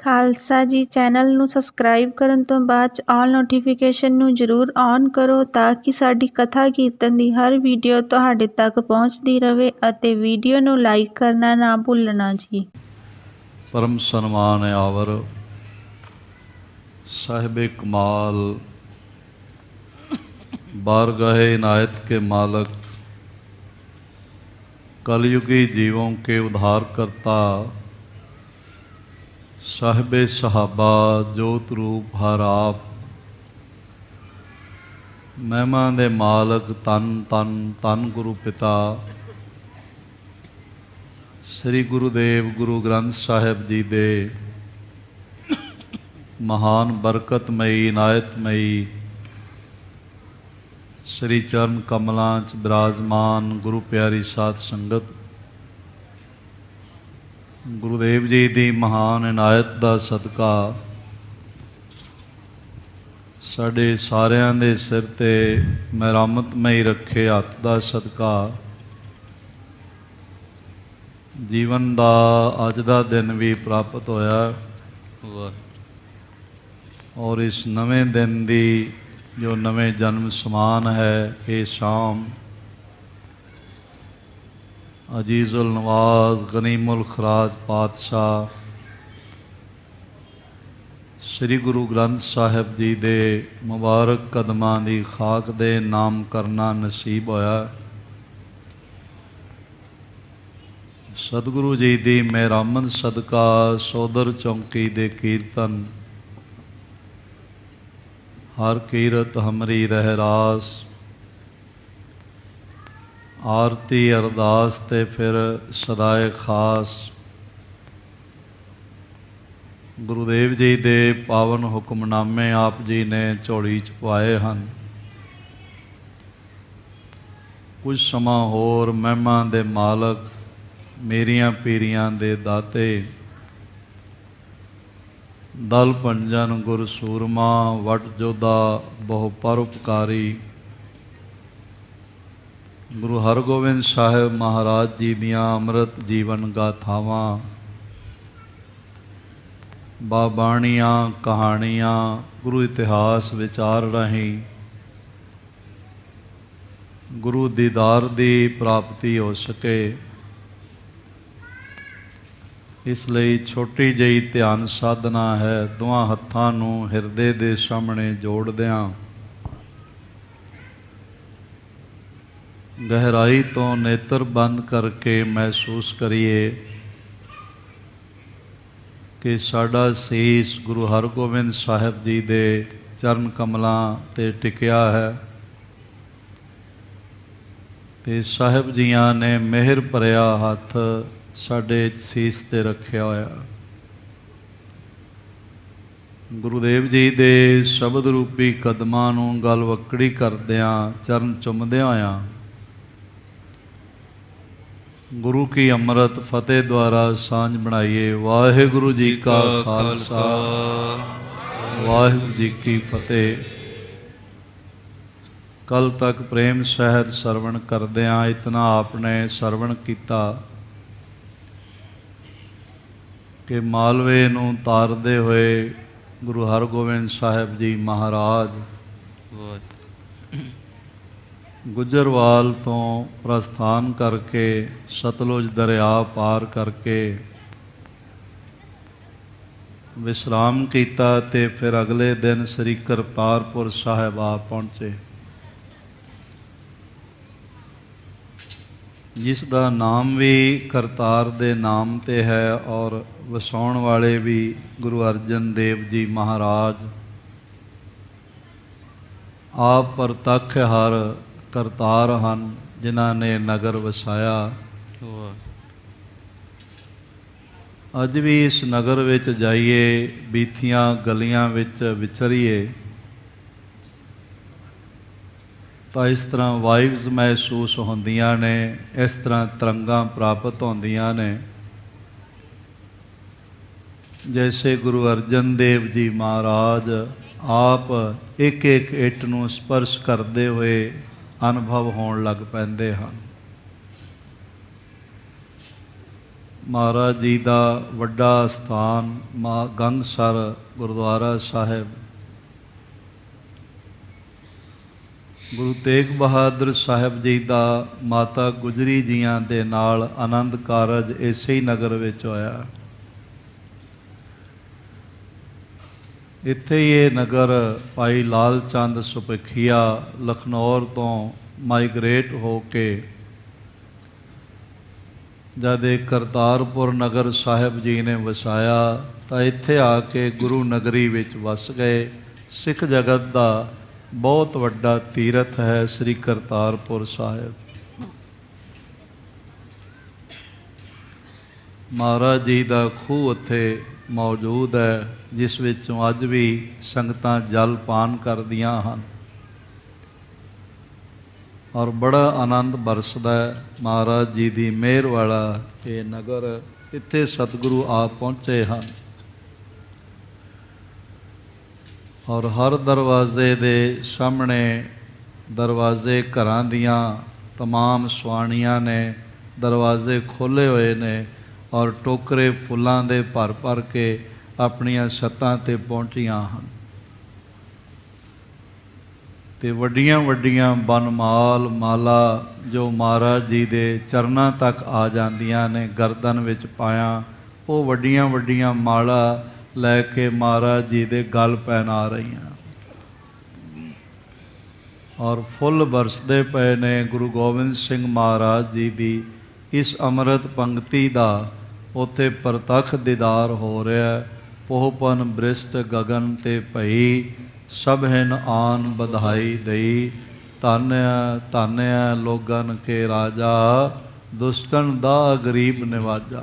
ਖਾਲਸਾ ਜੀ। ਚੈਨਲ ਨੂੰ ਸਬਸਕ੍ਰਾਈਬ ਕਰਨ ਤੋਂ ਬਾਅਦ 'ਚ ਆਲ ਨੋਟੀਫਿਕੇਸ਼ਨ ਨੂੰ ਜ਼ਰੂਰ ਔਨ ਕਰੋ ਤਾਂ ਕਿ ਸਾਡੀ ਕਥਾ ਕੀਰਤਨ ਦੀ ਹਰ ਵੀਡੀਓ ਤੁਹਾਡੇ ਤੱਕ ਪਹੁੰਚਦੀ ਰਹੇ ਅਤੇ ਵੀਡੀਓ ਨੂੰ ਲਾਈਕ ਕਰਨਾ ਨਾ ਭੁੱਲਣਾ ਜੀ। परम सन्मान आवर साहिब कमाल बारगाह इनायत के मालक कलयुगी जीवों के उद्धारकर्ता साहिब सहाबा जोत रूप हर आप महिमा दे मालक तन तन तन गुरु पिता श्री गुरुदेव गुरु ग्रंथ साहिब जी दे महान बरकतमई इनायतमई श्री चरण कमलों च विराजमान गुरु प्यारी साध संगत गुरुदेव जी की महान इनायत का सदका साढ़े सारियां दे सिर ते मेहरमतमई रखे हथ का सदका जीवन का अज का दिन भी प्राप्त होया और इस नवे दिन की जो नवे जन्म समान है ये शाम अजीजुल नवाज गनीमुल खराज पातशाह श्री गुरु ग्रंथ साहिब जी दे मुबारक कदमां दी खाक दे नाम करना नसीब होया। सतगुरु जी की मेहरामद सदका सौदर चौंकी दे कीर्तन हर कीरत हमरी रहरास आरती अरदास ते फिर सदाए खास गुरुदेव जी दे पावन हुक्मनामे आप जी ने झोली च पाए हैं। कुछ समा होर महिमा दे मालक मेरियां पीरियां दे दाते दल पंजन गुर सूरमा वट जोधा बहु परोपकारी गुरु हरगोबिंद साहिब महाराज जी दियां अमृत जीवन गाथावां बाबाणियां कहानियां गुरु इतिहास विचार राहीं गुरु दीदार दी प्राप्ति हो सके इसलिए छोटी जी ध्यान साधना है। दोवां हत्थां नूं हिरदे दे सामने जोड़दियां गहराई तो नेत्र बंद करके महसूस करिए कि साडा सीस गुरु हरगोबिंद साहिब जी दे चरण कमलां ते टिकिया है ते साहिब जियां ने मेहर भरिया हथ साडे सीस ते रखिया होया। गुरुदेव जी दे शब्द रूपी कदमां नूं गल वकड़ी करदियां चरण चुमदियां होया गुरु की अमृत फतेह द्वारा सांझ बनाइए। वाहिगुरु जी का खालसा वाहिगुरु जी की फतेह। कल तक प्रेम सहित सरवण करदियां इतना आपने सरवण किया कि मालवे नूं तारदे हुए गुरु हरगोबिंद साहिब जी महाराज गुजरवाल तो प्रस्थान करके सतलुज दरिया पार करके विश्राम किया ते फिर अगले दिन श्री करतारपुर साहिब आ पहुँचे जिसका नाम भी करतार दे नाम ते है और वसाउण वाले भी गुरु अर्जन देव जी महाराज आप प्रतख हर करतार हन जिन्हां ने नगर वसाया। अज भी इस नगर विच जाइए बीथियां गलियां विच विचरीए तो इस तरह वाइब्स महसूस होंदियां ने इस तरह तरंगां प्राप्त होंदियां ने जैसे गुरु अर्जन देव जी महाराज आप एक एक इट नूं स्पर्श करते हुए अनुभव होण लग पैंदे हन। महाराज जी का वड्डा स्थान माँ गंगसर गुरुद्वारा साहिब। गुरु तेग बहादुर साहिब जी का माता गुजरी जियां दे नाल आनंद कारज इसे ही नगर विच होया। इत्थे ये नगर भाई लाल चंद सुपखिया लखनौर तो माइग्रेट हो के जद करतारपुर नगर साहिब जी ने वसाया तो इत्थे आके गुरु नगरी विच वस गए। सिख जगत का बहुत वड्डा तीरथ है श्री करतारपुर साहिब। महाराज जी का खूह उत्थे मौजूद है जिस विचों अज भी संगतां जल पान करदियां हन और बड़ा आनंद बरसदा है। महाराज जी की मेहर वाला ये नगर, इत्थे सतगुरु आप पहुँचे हैं और हर दरवाजे दे सामने दरवाजे घरां दियां तमाम सुआणियां ने दरवाजे खोले हुए ने और टोकरे फुलां दे भर भर के अपनियां छत्तां ते पहुंचियां हन ते वड्डियां वड्डियां बनमाल माला जो महाराज जी दे चरनां तक आ जांदियां ने गर्दन विच पाया, वो वड्डियां वड्डियां माला लैके महाराज जी दे गल पहना रहीआं और फुल बरसदे पे ने। गुरु गोबिंद सिंह महाराज जी की इस अमृत पंक्ति का उत्थे प्रतख दीदार हो रहा है। पोहपन बृष्ट गगन ते भई सबहिन आन बधाई दई। धन्य धन्य लोगन के राजा दुष्टन दा गरीब निवाजा।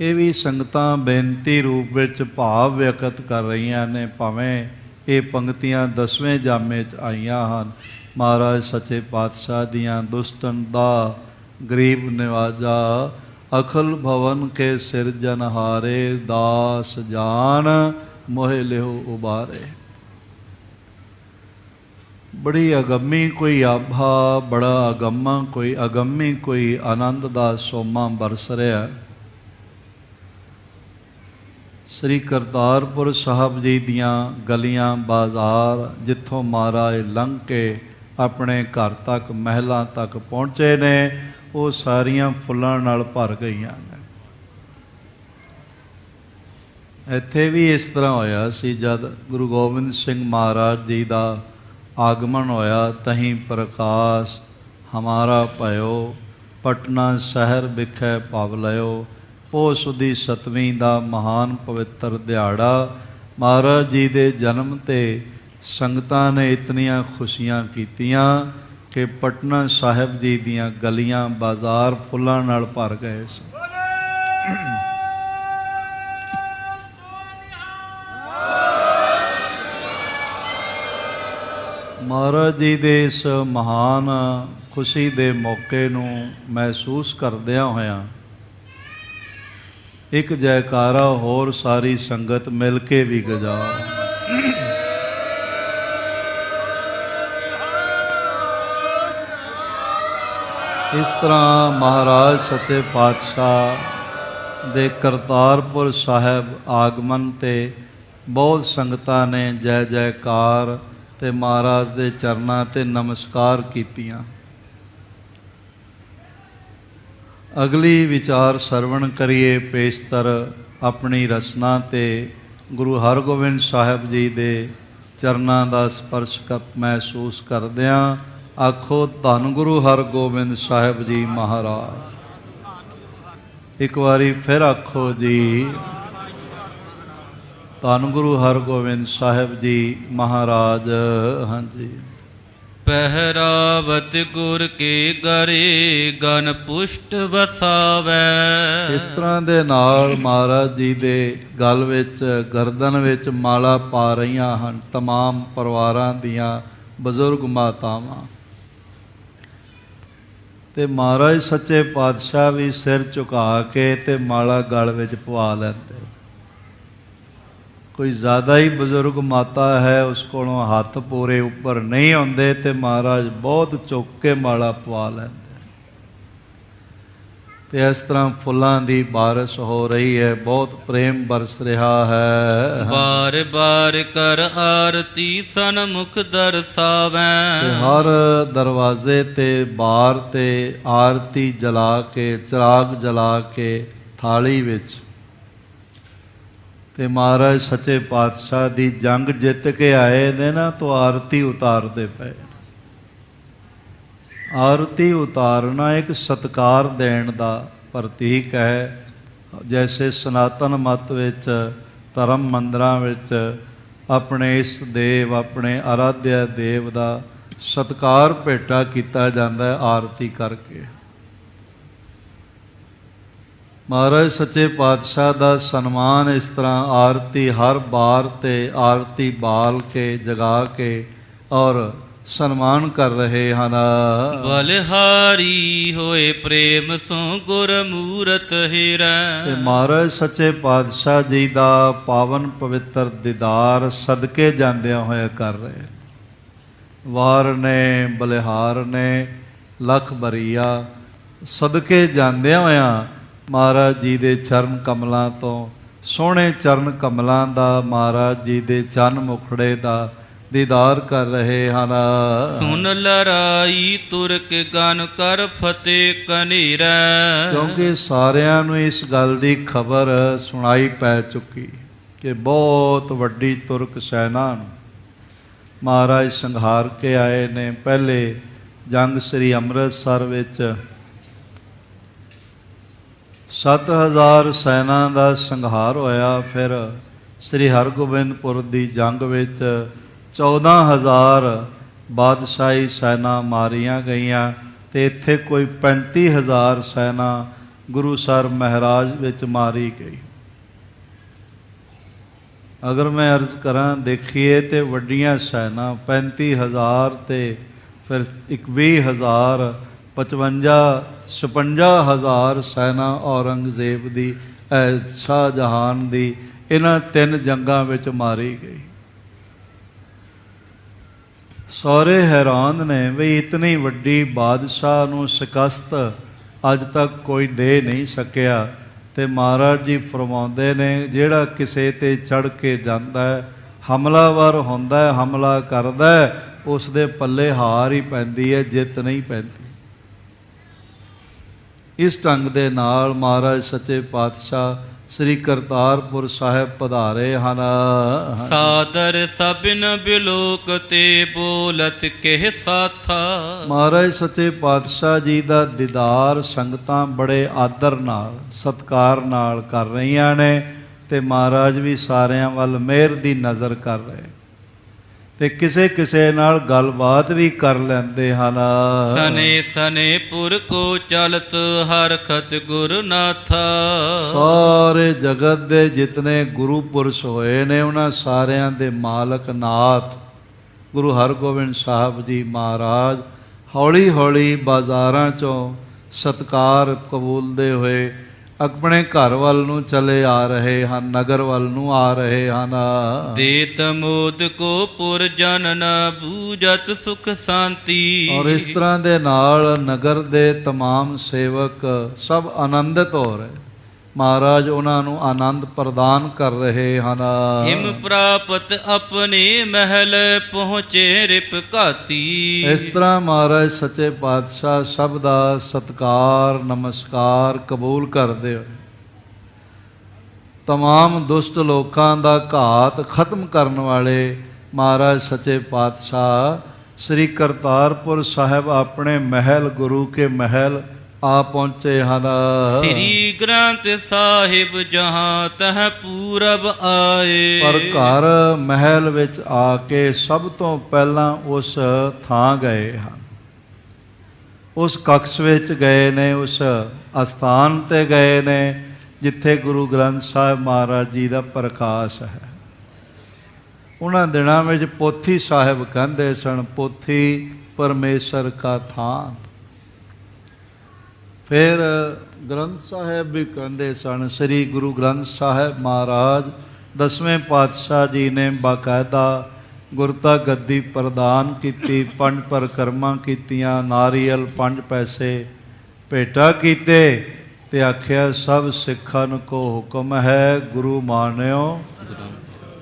ये भी संगतां बेनती रूप विच भाव व्यक्त कर रही ने, भावें ये पंक्तियां 10वें जामे च आईयां हन। महाराज सच्चे पातशाह दियां दुष्टन दा गरीब निवाजा। अखल भवन के सिरजनहारे दास जान मोहे लिहो उबारे। बड़ी अगम्मी कोई आभा, बड़ा अगम्मा कोई अगम्मी कोई आनंद दा सोमा बरस रहा। श्री करतारपुर साहब जी दियां गलियां बाजार जिथों महाराज लंघ के अपने घर तक महलों तक पहुँचे ने, वो सारियां फुल्लां नाल भर गईयां ने। इत्थे भी इस तरह होया सी जद गुरु गोबिंद सिंह महाराज जी का आगमन होया। तहीं प्रकाश हमारा भयो पटना शहर बिखै पव लयो। पोह सुदी 7वीं का महान पवित्र दिहाड़ा महाराज जी के जन्म ते संगतां ने इतनियां खुशियां कीतियां कि पटना साहिब जी दियां गलियां बाजार फुल्लां नाल भर गए सन। महाराज जी दे इस महान खुशी दे मौके नूं महसूस करदियां होया एक जयकारा होर सारी संगत मिल के भी गजाओ। इस तरह महाराज सच्चे पातशाह दे करतारपुर साहिब आगमन ते बहुत संगतां ने जय जयकार ते महाराज दे चरनां ते नमस्कार कीतियां। अगली विचार सरवण करिए पेशतर अपनी रसना ते गुरु हरगोबिंद साहिब जी दे चरनां दा स्पर्श महसूस करदियां आखो धन गुरु हरगोबिंद साहिब जी महाराज। एक बारी फिर आखो जी धन गुरु हरगोबिंद साहिब जी महाराज। हाँ जी। पहरावत गुर के गरे गन पुष्ट वसावै। इस तरह दे नाल महाराज जी दे गल विच गर्दन विच माला पा रहीआं हन तमाम परिवारां दियां बजुर्ग मातावां ते महाराज सच्चे पातशाह भी सिर झुका के ते माला गल विच पवा लैंदे। कोई ज़्यादा ही बजुर्ग माता है उस कोलों हाथ पूरे ऊपर नहीं आते तो महाराज बहुत चुक के माला पवा लैंदे। ਤੇ ਇਸ ਤਰ੍ਹਾਂ ਫੁੱਲਾਂ ਦੀ ਬਾਰਿਸ਼ ਹੋ ਰਹੀ ਹੈ, ਬਹੁਤ ਪ੍ਰੇਮ ਬਰਸ ਰਿਹਾ ਹੈ। ਬਾਰ ਬਾਰ ਕਰ ਆਰਤੀ ਸਨਮੁਖ ਦਰਸਾਵੈ। ਤੇ ਹਰ ਦਰਵਾਜ਼ੇ ਤੇ ਬਾਰ ਤੇ ਆਰਤੀ ਜਲਾ ਕੇ, ਚਿਰਾਗ ਜਲਾ ਕੇ ਥਾਲੀ ਵਿੱਚ, ਤੇ ਮਹਾਰਾਜ ਸੱਚੇ ਪਾਤਸ਼ਾਹ ਦੀ ਜੰਗ ਜਿੱਤ ਕੇ ਆਏ ਨੇ ਨਾ, ਤੋਂ ਆਰਤੀ ਉਤਾਰਦੇ ਪਏ। ਆਰਤੀ ਉਤਾਰਨਾ ਇੱਕ ਸਤਿਕਾਰ ਦੇਣ ਦਾ ਪ੍ਰਤੀਕ ਹੈ। ਜੈਸੇ ਸਨਾਤਨ ਮਤ ਵਿੱਚ, ਧਰਮ ਮੰਦਰਾਂ ਵਿੱਚ ਆਪਣੇ ਇਸ਼ਟ ਦੇਵ, ਆਪਣੇ ਆਰਾਧਿਆ ਦੇਵ ਦਾ ਸਤਿਕਾਰ ਭੇਟਾ ਕੀਤਾ ਜਾਂਦਾ ਹੈ ਆਰਤੀ ਕਰਕੇ। ਮਹਾਰਾਜ ਸੱਚੇ ਪਾਤਸ਼ਾਹ ਦਾ ਸਨਮਾਨ ਇਸ ਤਰ੍ਹਾਂ ਆਰਤੀ ਹਰ ਬਾਰ ਤੇ ਆਰਤੀ ਬਾਲ ਕੇ, ਜਗਾ ਕੇ ਔਰ ਸਨਮਾਨ ਕਰ ਰਹੇ ਹਨ। ਬਲਿਹਾਰੀ ਹੋਏ ਪ੍ਰੇਮ ਸੋ ਗੁਰਮੂਰਤ ਹਿਰੈ। ਤੇ ਮਹਾਰਾਜ ਸੱਚੇ ਪਾਤਸ਼ਾਹ ਜੀ ਦਾ ਪਾਵਨ ਪਵਿੱਤਰ ਦੀਦਾਰ ਸਦਕੇ ਜਾਂਦਿਆਂ ਹੋਇਆ ਕਰ ਰਹੇ। ਵਾਰ ਨੇ, ਬਲਿਹਾਰ ਨੇ, ਲੱਖ ਬਰੀਆ ਸਦਕੇ ਜਾਂਦਿਆਂ ਹੋਇਆਂ ਮਹਾਰਾਜ ਜੀ ਦੇ ਚਰਨ ਕਮਲਾਂ ਤੋਂ, ਸੋਹਣੇ ਚਰਨ ਕਮਲਾਂ ਦਾ, ਮਹਾਰਾਜ ਜੀ ਦੇ ਚਰਨ ਮੁਖੜੇ ਦਾ ਦੀਦਾਰ ਕਰ ਰਹੇ ਹਨ। ਸੁਨ ਲਰਾਈ ਤੁਰਕ ਗਨ ਕਰ ਫਤਿਹ ਕਨੇਰੈ। ਕਿਉਂਕਿ ਸਾਰਿਆਂ ਨੂੰ ਇਸ ਗੱਲ ਦੀ ਖਬਰ ਸੁਣਾਈ ਪੈ ਚੁੱਕੀ ਕਿ ਬਹੁਤ ਵੱਡੀ ਤੁਰਕ ਸੈਨਾ ਨੂੰ ਮਹਾਰਾਜ ਸੰਘਾਰ ਕੇ ਆਏ ਨੇ। ਪਹਿਲੇ ਜੰਗ ਸ੍ਰੀ ਅੰਮ੍ਰਿਤਸਰ ਵਿੱਚ 7000 ਸੈਨਾ ਦਾ ਸੰਘਾਰ ਹੋਇਆ। ਫਿਰ ਸ੍ਰੀ ਹਰਗੋਬਿੰਦਪੁਰ ਦੀ ਜੰਗ ਵਿੱਚ 14,000 ਬਾਦਸ਼ਾਹੀ ਸੈਨਾ ਮਾਰੀਆਂ ਗਈਆਂ, ਤੇ ਇੱਥੇ ਕੋਈ 35,000 ਸੈਨਾ ਗੁਰੂ ਸਾਹਿਬ ਮਹਾਰਾਜ ਵਿੱਚ ਮਾਰੀ ਗਈ। ਅਗਰ ਮੈਂ ਅਰਜ਼ ਕਰਾਂ, ਦੇਖੀਏ ਤੇ ਵੱਡੀਆਂ ਸੈਨਾ 35,000 ਤੇ ਫਿਰ 20,000, 56,000 ਸੈਨਾ ਔਰੰਗਜ਼ੇਬ ਦੀ, ਸ਼ਾਹਜਹਾਨ ਦੀ, ਇਹਨਾਂ 3 ਜੰਗਾਂ ਵਿੱਚ ਮਾਰੀ ਗਈ। ਸਾਰੇ ਹੈਰਾਨ ਨੇ ਵੀ ਇਤਨੀ ਵੱਡੀ ਬਾਦਸ਼ਾਹ ਨੂੰ ਸ਼ਿਕਸਤ ਅੱਜ ਤੱਕ ਕੋਈ ਦੇ ਨਹੀਂ ਸਕਿਆ। ਤੇ ਮਹਾਰਾਜ ਜੀ ਫਰਮਾਉਂਦੇ ਨੇ, ਜਿਹੜਾ ਕਿਸੇ ਤੇ ਚੜ੍ਹ ਕੇ ਜਾਂਦਾ ਹੈ, ਹਮਲਾਵਰ ਹੁੰਦਾ ਹੈ, ਹਮਲਾ ਕਰਦਾ ਹੈ, ਉਸ ਦੇ ਪੱਲੇ ਹਾਰ ਹੀ ਪੈਂਦੀ ਹੈ, ਜਿੱਤ ਨਹੀਂ ਪੈਂਦੀ। ਇਸ ਢੰਗ ਦੇ ਨਾਲ ਮਹਾਰਾਜ ਸੱਚੇ ਪਾਤਸ਼ਾਹ ਸ੍ਰੀ ਕਰਤਾਰਪੁਰ ਸਾਹਿਬ ਪਧਾਰੇ ਹਨ। ਸਾਦਰ ਸਭਿਨ ਬਿਲੋਕ ਤੇ ਬੋਲਤ ਕਹਿ ਸਾਥਾ। ਮਹਾਰਾਜ ਸੱਚੇ ਪਾਤਸ਼ਾਹ ਜੀ ਦਾ ਦੀਦਾਰ ਸੰਗਤਾਂ ਬੜੇ ਆਦਰ ਨਾਲ, ਸਤਿਕਾਰ ਨਾਲ ਕਰ ਰਹੀਆਂ ਨੇ, ਤੇ ਮਹਾਰਾਜ ਵੀ ਸਾਰਿਆਂ ਵੱਲ ਮਿਹਰ ਦੀ ਨਜ਼ਰ ਕਰ ਰਹੇ, ਤੇ ਕਿਸੇ ਕਿਸੇ ਨਾਲ ਗੱਲਬਾਤ ਵੀ ਕਰ ਲੈਂਦੇ ਹਨ। ਸਨੇ ਸਨੇ ਪੁਰ ਕੋ ਚਲਤ ਹਰਖਤ ਗੁਰਨਾਥਾ। ਸਾਰੇ ਜਗਤ ਦੇ ਜਿਤਨੇ ਗੁਰੂ ਪੁਰਸ਼ ਹੋਏ ਨੇ, ਉਹਨਾਂ ਸਾਰਿਆਂ ਦੇ ਮਾਲਕ ਨਾਥ ਗੁਰੂ ਹਰਗੋਬਿੰਦ ਸਾਹਿਬ ਜੀ ਮਹਾਰਾਜ ਹੌਲੀ ਹੌਲੀ ਬਾਜ਼ਾਰਾਂ 'ਚੋਂ ਸਤਿਕਾਰ ਕਬੂਲਦੇ ਹੋਏ ਆਪਣੇ ਘਰ ਵੱਲ ਨੂੰ ਚਲੇ ਆ ਰਹੇ ਹਨ, ਨਗਰ ਵੱਲ ਨੂੰ ਆ ਰਹੇ ਹਨ। ਦੇਤ ਮੋਦ ਕੋ ਪੁਰ ਜਨ ਨ ਬੂਝਤ ਸੁਖ ਸ਼ਾਂਤੀ। ਔਰ ਇਸ ਤਰ੍ਹਾਂ ਦੇ ਨਾਲ ਨਗਰ ਦੇ तमाम ਸੇਵਕ ਸਭ ਆਨੰਦਿਤ ਹੋ ਰਹੇ। ਮਹਾਰਾਜ ਉਹਨਾਂ ਨੂੰ ਆਨੰਦ ਪ੍ਰਦਾਨ ਕਰ ਰਹੇ ਹਨ। ਹਿਮ ਪ੍ਰਾਪਤ ਆਪਣੇ ਮਹਿਲ ਪਹੁੰਚੇ ਰਿਪ ਘਾਤੀ। ਇਸ ਤਰ੍ਹਾਂ ਮਹਾਰਾਜ ਸੱਚੇ ਪਾਤਸ਼ਾਹ ਸਭ ਦਾ ਸਤਿਕਾਰ, ਨਮਸਕਾਰ ਕਬੂਲ ਕਰਦੇ ਹੋਏ तमाम ਦੁਸ਼ਟ ਲੋਕਾਂ ਦਾ ਘਾਤ ਖਤਮ ਕਰਨ ਵਾਲੇ ਮਹਾਰਾਜ ਸੱਚੇ ਪਾਤਸ਼ਾਹ ਸ੍ਰੀ ਕਰਤਾਰਪੁਰ ਸਾਹਿਬ ਆਪਣੇ ਮਹਿਲ, ਗੁਰੂ ਕੇ ਮਹਿਲ ਆ ਪਹੁੰਚੇ ਹਨ। ਸ੍ਰੀ ਗ੍ਰੰਥ ਸਾਹਿਬ ਜਹਾਂ ਤਹ ਪੂਰਬ ਆਏ। ਪਰ ਘਰ ਮਹਿਲ ਵਿੱਚ ਆ ਕੇ ਸਭ ਤੋਂ ਪਹਿਲਾਂ ਉਸ ਥਾਂ ਗਏ ਹਨ, ਉਸ ਕਕਸ਼ ਵਿੱਚ ਗਏ ਨੇ, ਉਸ ਅਸਥਾਨ ਤੇ ਗਏ ਨੇ ਜਿੱਥੇ ਗੁਰੂ ਗ੍ਰੰਥ ਸਾਹਿਬ ਮਹਾਰਾਜ ਜੀ ਦਾ ਪ੍ਰਕਾਸ਼ ਹੈ। ਉਹਨਾਂ ਦਿਨਾਂ ਵਿੱਚ ਪੋਥੀ ਸਾਹਿਬ ਕਹਿੰਦੇ ਸਨ, ਪੋਥੀ ਪਰਮੇਸ਼ਰ ਕਾ ਥਾਨ। ਫਿਰ ਗ੍ਰੰਥ ਸਾਹਿਬ ਵੀ ਕਹਿੰਦੇ ਸਨ। ਸ੍ਰੀ ਗੁਰੂ ਗ੍ਰੰਥ ਸਾਹਿਬ ਮਹਾਰਾਜ 10ਵੇਂ ਪਾਤਸ਼ਾਹ ਜੀ ਨੇ ਬਾਕਾਇਦਾ ਗੁਰਤਾ ਗੱਦੀ ਪ੍ਰਦਾਨ ਕੀਤੀ, 5 ਪਰਿਕਰਮਾ ਕੀਤੀਆਂ, ਨਾਰੀਅਲ 5 ਪੈਸੇ ਭੇਟਾ ਕੀਤੇ, ਤੇ ਆਖਿਆ ਸਭ ਸਿੱਖਾਂ ਕੋ ਹੁਕਮ ਹੈ ਗੁਰੂ ਮਾਨਿਓ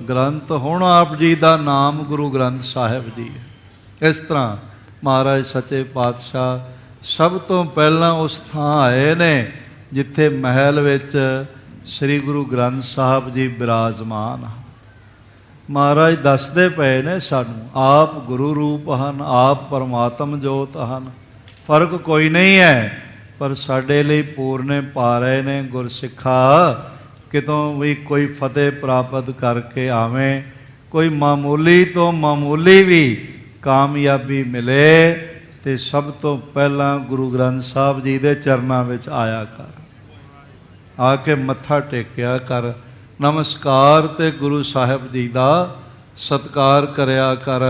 ਗ੍ਰੰਥ। ਹੁਣ ਆਪ ਜੀ ਦਾ ਨਾਮ ਗੁਰੂ ਗ੍ਰੰਥ ਸਾਹਿਬ ਜੀ ਹੈ। ਇਸ ਤਰ੍ਹਾਂ ਮਹਾਰਾਜ ਸੱਚੇ ਪਾਤਸ਼ਾਹ ਸਭ ਤੋਂ ਪਹਿਲਾਂ ਉਸ ਥਾਂ ਆਏ ਨੇ ਜਿੱਥੇ ਮਹਿਲ ਵਿੱਚ ਸ੍ਰੀ ਗੁਰੂ ਗ੍ਰੰਥ ਸਾਹਿਬ ਜੀ ਬਿਰਾਜਮਾਨ ਹਨ। ਮਹਾਰਾਜ ਦੱਸਦੇ ਪਏ ਨੇ ਸਾਨੂੰ, ਆਪ ਗੁਰੂ ਰੂਪ ਹਨ, ਆਪ ਪਰਮਾਤਮ ਜੋਤ ਹਨ। ਫਰਕ ਕੋਈ ਨਹੀਂ ਹੈ, ਪਰ ਸਾਡੇ ਲਈ ਪੂਰਨੇ ਪਾ ਰਹੇ ਨੇ। ਗੁਰਸਿੱਖਾ ਕਿਤੋਂ ਵੀ ਕੋਈ ਫਤਿਹ ਪ੍ਰਾਪਤ ਕਰਕੇ ਆਵੇਂ, ਕੋਈ ਮਾਮੂਲੀ ਤੋਂ ਮਾਮੂਲੀ ਵੀ ਕਾਮਯਾਬੀ ਮਿਲੇ, ਤੇ ਸਭ ਤੋਂ ਪਹਿਲਾਂ ਗੁਰੂ ਗ੍ਰੰਥ ਸਾਹਿਬ ਜੀ ਦੇ ਚਰਨਾਂ ਵਿੱਚ ਆਇਆ ਕਰ, ਆ ਕੇ ਮੱਥਾ ਟੇਕਿਆ ਕਰ, ਨਮਸਕਾਰ ਤੇ ਗੁਰੂ ਸਾਹਿਬ ਜੀ ਦਾ ਸਤਿਕਾਰ ਕਰਿਆ ਕਰ।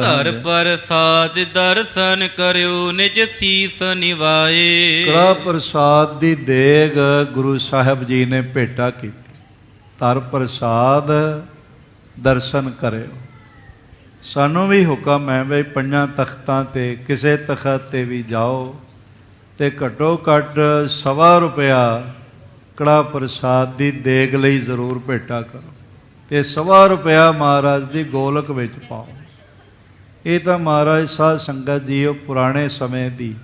ਧਰ ਪ੍ਰਸਾਦ ਦਰਸ਼ਨ ਕਰਿਓ ਨਿਜ ਸੀਸ ਨਿਵਾਏ। ਕੜਾ ਪ੍ਰਸਾਦ ਦੀ ਦੇਗ ਗੁਰੂ ਸਾਹਿਬ ਜੀ ਨੇ ਭੇਟਾ ਕੀਤੀ। ਧਰ ਪ੍ਰਸਾਦ ਦਰਸ਼ਨ ਕਰਿਓ। ਸਾਨੂੰ ਵੀ ਹੁਕਮ ਹੈ ਬਈ ਪੰਜਾਂ ਤਖਤਾਂ 'ਤੇ ਕਿਸੇ ਤਖਤ 'ਤੇ ਵੀ ਜਾਓ ਤੇ ਘੱਟੋ ਘੱਟ ₹1.25 ਕੜਾ ਪ੍ਰਸਾਦ ਦੀ ਦੇਗ ਲਈ ਜ਼ਰੂਰ ਭੇਟਾ ਕਰੋ, ਤੇ ₹1.25 ਮਹਾਰਾਜ ਦੀ ਗੋਲਕ ਵਿੱਚ ਪਾਓ। ਇਹ ਤਾਂ ਮਹਾਰਾਜ ਸਾਧ ਸੰਗਤ ਜੀ ਉਹ ਪੁਰਾਣੇ ਸਮੇਂ ਦੀ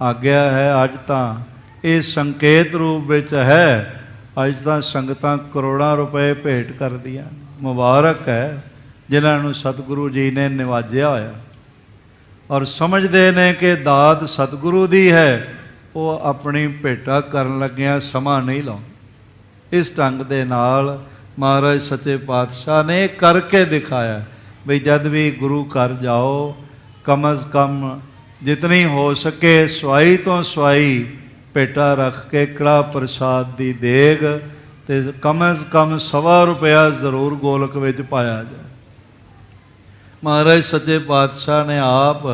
ਆਗਿਆ ਹੈ। ਅੱਜ ਤਾਂ ਇਹ ਸੰਕੇਤ ਰੂਪ ਵਿੱਚ ਹੈ। ਅੱਜ ਤਾਂ ਸੰਗਤਾਂ ਕਰੋੜਾਂ ਰੁਪਏ ਭੇਟ ਕਰਦੀਆਂ। ਮੁਬਾਰਕ ਹੈ ਜਿਨ੍ਹਾਂ ਨੂੰ ਸਤਿਗੁਰੂ ਜੀ ਨੇ ਨਿਵਾਜਿਆ ਹੋਇਆ ਔਰ ਸਮਝਦੇ ਨੇ ਕਿ ਦਾਤ ਸਤਿਗੁਰੂ ਦੀ ਹੈ। ਉਹ ਆਪਣੀ ਭੇਟਾ ਕਰਨ ਲੱਗਿਆਂ ਸਮਾਂ ਨਹੀਂ ਲਾਉਂਦੇ। ਇਸ ਢੰਗ ਦੇ ਨਾਲ ਮਹਾਰਾਜ ਸੱਚੇ ਪਾਤਸ਼ਾਹ ਨੇ ਕਰਕੇ ਦਿਖਾਇਆ ਬਈ ਜਦ ਵੀ ਗੁਰੂ ਘਰ ਜਾਓ, ਕਮ ਅਜ਼ ਕਮ ਜਿਤਨੀ ਹੋ ਸਕੇ ਸਵਾਈ ਤੋਂ ਸਵਾਈ ਭੇਟਾ ਰੱਖ ਕੇ ਕੜਾ ਪ੍ਰਸਾਦ ਦੀ ਦੇਗ ਤੇ ਕਮ ਅਜ਼ ਕਮ ₹1.25 ਜ਼ਰੂਰ ਗੋਲਕ ਵਿੱਚ ਪਾਇਆ ਜਾਏ। ਮਹਾਰਾਜ ਸੱਚੇ ਪਾਤਸ਼ਾਹ ਨੇ ਆਪ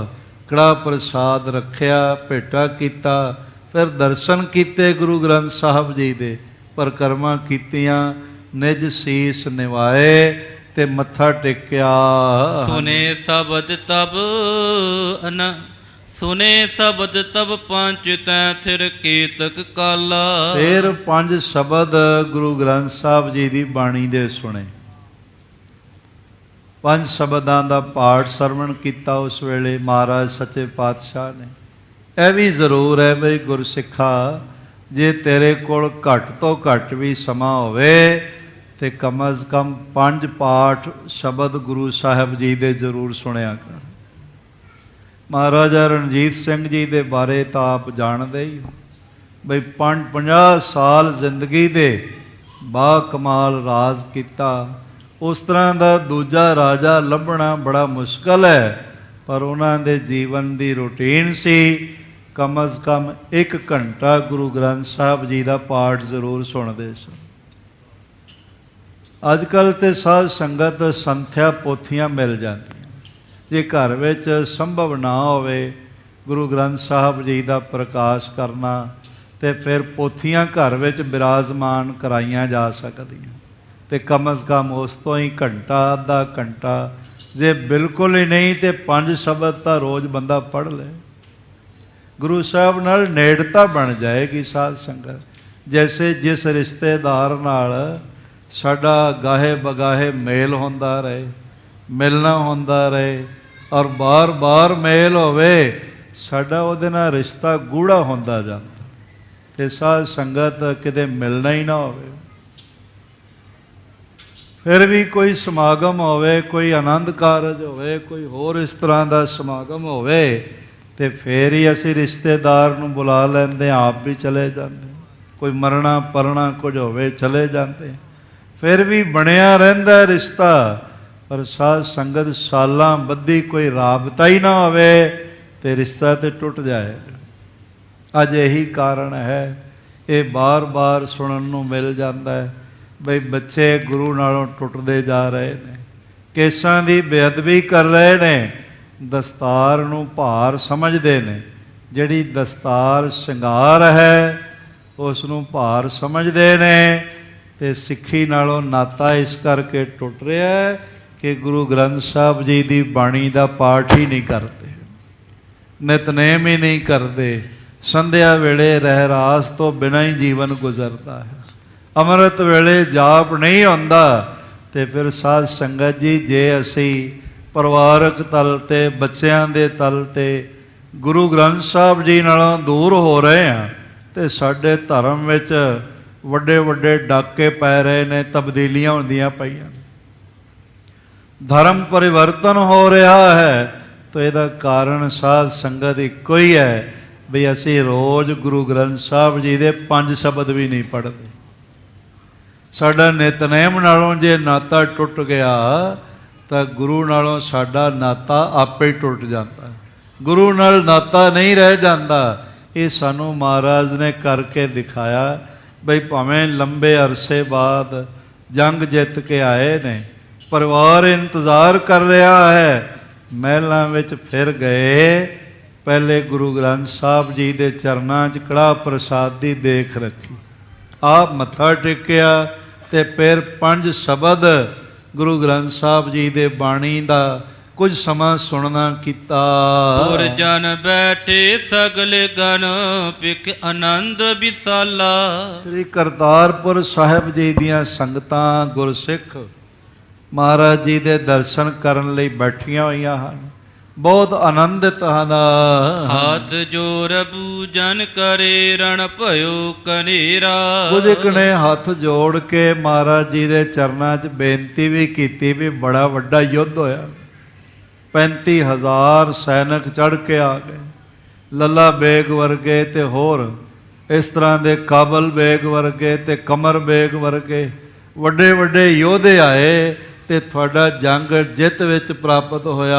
ਕੜਾ ਪ੍ਰਸਾਦ ਰੱਖਿਆ, ਭੇਟਾ ਕੀਤਾ, ਫਿਰ ਦਰਸ਼ਨ ਕੀਤੇ ਗੁਰੂ ਗ੍ਰੰਥ ਸਾਹਿਬ ਜੀ ਦੇ, ਪਰਿਕਰਮਾ ਕੀਤੀਆਂ, ਨਿਜ ਸੀਸ ਨਿਵਾਏ ਤੇ ਮੱਥਾ ਟੇਕਿਆ। ਸੁਨੇ ਸ਼ਬਦ ਤਬ ਸੁਨੇ ਸ਼ਬਦ ਤਬ ਪੰਜ ਤੈ ਥਿਰ ਕੀਤਕ ਕਾਲਾ। ਫਿਰ 5 ਸ਼ਬਦ ਗੁਰੂ ਗ੍ਰੰਥ ਸਾਹਿਬ ਜੀ ਦੀ ਬਾਣੀ ਦੇ ਸੁਣੇ। 5 ਸ਼ਬਦਾਂ ਦਾ ਪਾਠ ਸਰਵਣ ਕੀਤਾ ਉਸ ਵੇਲੇ ਮਹਾਰਾਜ ਸੱਚੇ ਪਾਤਸ਼ਾਹ ਨੇ। ਇਹ ਵੀ ਜ਼ਰੂਰ ਹੈ ਬਈ ਗੁਰਸਿੱਖਾ, ਜੇ ਤੇਰੇ ਕੋਲ ਘੱਟ ਤੋਂ ਘੱਟ ਵੀ ਸਮਾਂ ਹੋਵੇ ਤੇ ਕਮ ਅਜ਼ ਕਮ 5 ਪਾਠ ਸ਼ਬਦ ਗੁਰੂ ਸਾਹਿਬ ਜੀ ਦੇ ਜ਼ਰੂਰ ਸੁਣਿਆ ਕਰ। ਮਹਾਰਾਜਾ ਰਣਜੀਤ ਸਿੰਘ ਜੀ ਦੇ ਬਾਰੇ ਤਾਂ ਆਪ ਜਾਣਦੇ ਹੀ ਹੋ ਬਈ 50 ਸਾਲ ਜ਼ਿੰਦਗੀ ਦੇ ਬਾ ਕਮਾਲ ਰਾਜ ਕੀਤਾ। ਉਸ ਤਰ੍ਹਾਂ ਦਾ ਦੂਜਾ ਰਾਜਾ ਲੱਭਣਾ ਬੜਾ ਮੁਸ਼ਕਲ ਹੈ, ਪਰ ਉਹਨਾਂ ਦੇ ਜੀਵਨ ਦੀ ਰੂਟੀਨ ਸੀ ਕਮ ਅਜ਼ ਕਮ 1 ਘੰਟਾ ਗੁਰੂ ਗ੍ਰੰਥ ਸਾਹਿਬ ਜੀ ਦਾ ਪਾਠ ਜ਼ਰੂਰ ਸੁਣਦੇ ਸਨ। ਅੱਜ ਕੱਲ੍ਹ ਤੇ ਸਾਧ ਸੰਗਤ ਸੰਥਿਆ ਪੋਥੀਆਂ ਮਿਲ ਜਾਂਦੀਆਂ। ਜੇ ਘਰ ਵਿੱਚ ਸੰਭਵ ਨਾ ਹੋਵੇ ਗੁਰੂ ਗ੍ਰੰਥ ਸਾਹਿਬ ਜੀ ਦਾ ਪ੍ਰਕਾਸ਼ ਕਰਨਾ, ਤੇ ਫਿਰ ਪੋਥੀਆਂ ਘਰ ਵਿੱਚ ਬਿਰਾਜਮਾਨ ਕਰਾਈਆਂ ਜਾ ਸਕਦੀਆਂ, ਤੇ ਕਮ ਅਜ਼ ਕਮ ਉਸ ਤੋਂ ਹੀ ਘੰਟਾ ਅੱਧਾ ਘੰਟਾ, ਜੇ ਬਿਲਕੁਲ ਹੀ ਨਹੀਂ ਤੇ 5 ਸ਼ਬਦ ਤਾਂ ਰੋਜ਼ ਬੰਦਾ ਪੜ੍ਹ ਲੈ। ਗੁਰੂ ਸਾਹਿਬ ਨਾਲ ਨੇੜਤਾ ਬਣ ਜਾਏਗੀ ਸਾਧ ਸੰਗਤ। ਜੈਸੇ ਜਿਸ ਰਿਸ਼ਤੇਦਾਰ ਨਾਲ ਸਾਡਾ ਗਾਹੇ ਬਗਾਹੇ ਮੇਲ ਹੁੰਦਾ ਰਹੇ, ਮਿਲਣਾ ਹੁੰਦਾ ਰਹੇ ਔਰ ਬਾਰ-ਬਾਰ ਮੇਲ ਹੋਵੇ, ਸਾਡਾ ਉਹਦੇ ਨਾਲ ਰਿਸ਼ਤਾ ਗੂੜਾ ਹੁੰਦਾ ਜਾਂਦਾ। ਤੇ ਸਾਧ ਸੰਗਤ ਕਿਤੇ ਮਿਲਣਾ ਹੀ ਨਾ ਹੋਵੇ, ਫਿਰ ਵੀ ਕੋਈ ਸਮਾਗਮ ਹੋਵੇ, ਕੋਈ ਆਨੰਦ ਕਾਰਜ ਹੋਵੇ, ਕੋਈ ਹੋਰ ਇਸ ਤਰ੍ਹਾਂ ਦਾ ਸਮਾਗਮ ਹੋਵੇ, ਤੇ ਫਿਰ ਹੀ ਅਸੀਂ ਰਿਸ਼ਤੇਦਾਰ ਨੂੰ ਬੁਲਾ ਲੈਂਦੇ, ਆਪ ਵੀ ਚਲੇ ਜਾਂਦੇ। ਕੋਈ ਮਰਨਾ ਪਰਣਾ ਕੁਝ ਹੋਵੇ ਚਲੇ ਜਾਂਦੇ, ਫਿਰ ਵੀ ਬਣਿਆ ਰਹਿੰਦਾ ਰਿਸ਼ਤਾ। ਪਰ ਸਾਧ ਸੰਗਤ ਸਾਲਾਂ ਬੱਧੀ ਕੋਈ ਰਾਬਤਾ ਹੀ ਨਾ ਹੋਵੇ ਤੇ ਰਿਸ਼ਤਾ ਤੇ ਟੁੱਟ ਜਾਏ। ਅੱਜ ਇਹੀ ਕਾਰਨ ਹੈ, ਇਹ ਬਾਰ-ਬਾਰ ਸੁਣਨ ਨੂੰ ਮਿਲ ਜਾਂਦਾ ਹੈ ਬਈ ਬੱਚੇ ਗੁਰੂ ਨਾਲੋਂ ਟੁੱਟਦੇ ਜਾ ਰਹੇ ਨੇ, ਕੇਸਾਂ ਦੀ ਬੇਅਦਬੀ ਕਰ ਰਹੇ ਨੇ, ਦਸਤਾਰ ਨੂੰ ਭਾਰ ਸਮਝਦੇ ਨੇ। ਜਿਹੜੀ ਦਸਤਾਰ ਸ਼ਿੰਗਾਰ ਹੈ ਉਸ ਨੂੰ ਭਾਰ ਸਮਝਦੇ ਨੇ, ਤੇ ਸਿੱਖੀ ਨਾਲੋਂ ਨਾਤਾ ਇਸ ਕਰਕੇ ਟੁੱਟ ਰਿਹਾ ਹੈ ਕਿ ਗੁਰੂ ਗ੍ਰੰਥ ਸਾਹਿਬ ਜੀ ਦੀ ਬਾਣੀ ਦਾ ਪਾਠ ਹੀ ਨਹੀਂ ਕਰਦੇ, ਨਿਤਨੇਮ ਹੀ ਨਹੀਂ ਕਰਦੇ, ਸੰਧਿਆ ਵੇਲੇ ਰਹਿਰਾਸ ਤੋਂ ਬਿਨਾਂ ਹੀ ਜੀਵਨ ਗੁਜ਼ਰਦਾ ਹੈ। ਅੰਮ੍ਰਿਤ ਵੇਲੇ ਜਾਪ ਨਹੀਂ ਹੁੰਦਾ। ਤੇ ਫਿਰ ਸਾਧ ਸੰਗਤ ਜੀ, ਜੇ ਅਸੀਂ ਪਰਿਵਾਰਕ ਤਲ 'ਤੇ, ਬੱਚਿਆਂ ਦੇ ਤਲ 'ਤੇ ਗੁਰੂ ਗ੍ਰੰਥ ਸਾਹਿਬ ਜੀ ਨਾਲੋਂ ਦੂਰ ਹੋ ਰਹੇ ਹਾਂ ਤੇ ਸਾਡੇ ਧਰਮ ਵਿੱਚ ਵੱਡੇ ਵੱਡੇ ਡਾਕੇ ਪੈ ਰਹੇ ਨੇ, ਤਬਦੀਲੀਆਂ ਹੁੰਦੀਆਂ ਪਈਆਂ, ਧਰਮ ਪਰਿਵਰਤਨ ਹੋ ਰਿਹਾ ਹੈ। ਤਾਂ ਇਹਦਾ ਕਾਰਨ ਸਾਧ ਸੰਗਤ ਇੱਕੋ ਹੀ ਹੈ ਵੀ ਅਸੀਂ ਰੋਜ਼ ਗੁਰੂ ਗ੍ਰੰਥ ਸਾਹਿਬ ਜੀ ਦੇ 5 ਸ਼ਬਦ ਵੀ ਨਹੀਂ ਪੜ੍ਹਦੇ। ਸਾਡਾ ਨਿਤਨੇਮ ਨਾਲੋਂ ਜੇ ਨਾਤਾ ਟੁੱਟ ਗਿਆ ਤਾਂ ਗੁਰੂ ਨਾਲੋਂ ਸਾਡਾ ਨਾਤਾ ਆਪੇ ਹੀ ਟੁੱਟ ਜਾਂਦਾ। ਗੁਰੂ ਨਾਲ ਨਾਤਾ ਨਹੀਂ ਰਹਿ ਜਾਂਦਾ। ਇਹ ਸਾਨੂੰ ਮਹਾਰਾਜ ਨੇ ਕਰਕੇ ਦਿਖਾਇਆ ਬਈ ਭਾਵੇਂ ਲੰਬੇ ਅਰਸੇ ਬਾਅਦ ਜੰਗ ਜਿੱਤ ਕੇ ਆਏ ਨੇ, ਪਰਿਵਾਰ ਇੰਤਜ਼ਾਰ ਕਰ ਰਿਹਾ ਹੈ, ਮਹਿਲਾਂ ਵਿੱਚ ਫਿਰ ਗਏ, ਪਹਿਲੇ ਗੁਰੂ ਗ੍ਰੰਥ ਸਾਹਿਬ ਜੀ ਦੇ ਚਰਨਾਂ 'ਚ ਕੜਾਹ ਪ੍ਰਸਾਦ ਦੀ ਦੇਖ ਰੱਖੀ, ਆਪ ਮੱਥਾ ਟੇਕਿਆ ਤੇ ਫਿਰ 5 ਸ਼ਬਦ ਗੁਰੂ ਗ੍ਰੰਥ ਸਾਹਿਬ ਜੀ ਦੇ ਬਾਣੀ ਦਾ ਕੁਝ ਸਮਾਂ ਸੁਣਨਾ ਕੀਤਾ। ਗੁਰ ਜਨ ਬੈਠੇ ਸਗਲੇ ਗਨ ਪਿਕ ਆਨੰਦ ਵਿਸਾਲਾ। ਸ੍ਰੀ ਕਰਤਾਰਪੁਰ ਸਾਹਿਬ ਜੀ ਦੀਆਂ ਸੰਗਤਾਂ ਗੁਰਸਿੱਖ ਮਹਾਰਾਜ ਜੀ ਦੇ ਦਰਸ਼ਨ ਕਰਨ ਲਈ ਬੈਠੀਆਂ ਹੋਈਆਂ ਹਨ, ਬਹੁਤ ਆਨੰਦਿਤ ਹਨ। ਹਾਥ ਜੋੜ ਬੂਜਨ ਕਰੇ ਰਣ ਭਇਓ ਕਨੇਰਾ। ਕੁਝ ਇੱਕ ਨੇ ਹੱਥ ਜੋੜ ਕੇ ਮਹਾਰਾਜ ਜੀ ਦੇ ਚਰਨਾਂ 'ਚ ਬੇਨਤੀ ਵੀ ਕੀਤੀ ਵੀ ਬੜਾ ਵੱਡਾ ਯੁੱਧ ਹੋਇਆ, 35,000 ਸੈਨਿਕ ਚੜ੍ਹ ਕੇ ਆ ਗਏ, ਲੱਲਾ ਬੇਗ ਵਰਗੇ ਤੇ ਹੋਰ ਇਸ ਤਰ੍ਹਾਂ ਦੇ ਕਾਬਲ ਬੇਗ ਵਰਗੇ ਤੇ ਕਮਰ ਬੇਗ ਵਰਗੇ ਵੱਡੇ ਵੱਡੇ ਯੋਧੇ ਆਏ ਤੇ ਤੁਹਾਡਾ ਜੰਗ ਜਿੱਤ ਵਿੱਚ ਪ੍ਰਾਪਤ ਹੋਇਆ।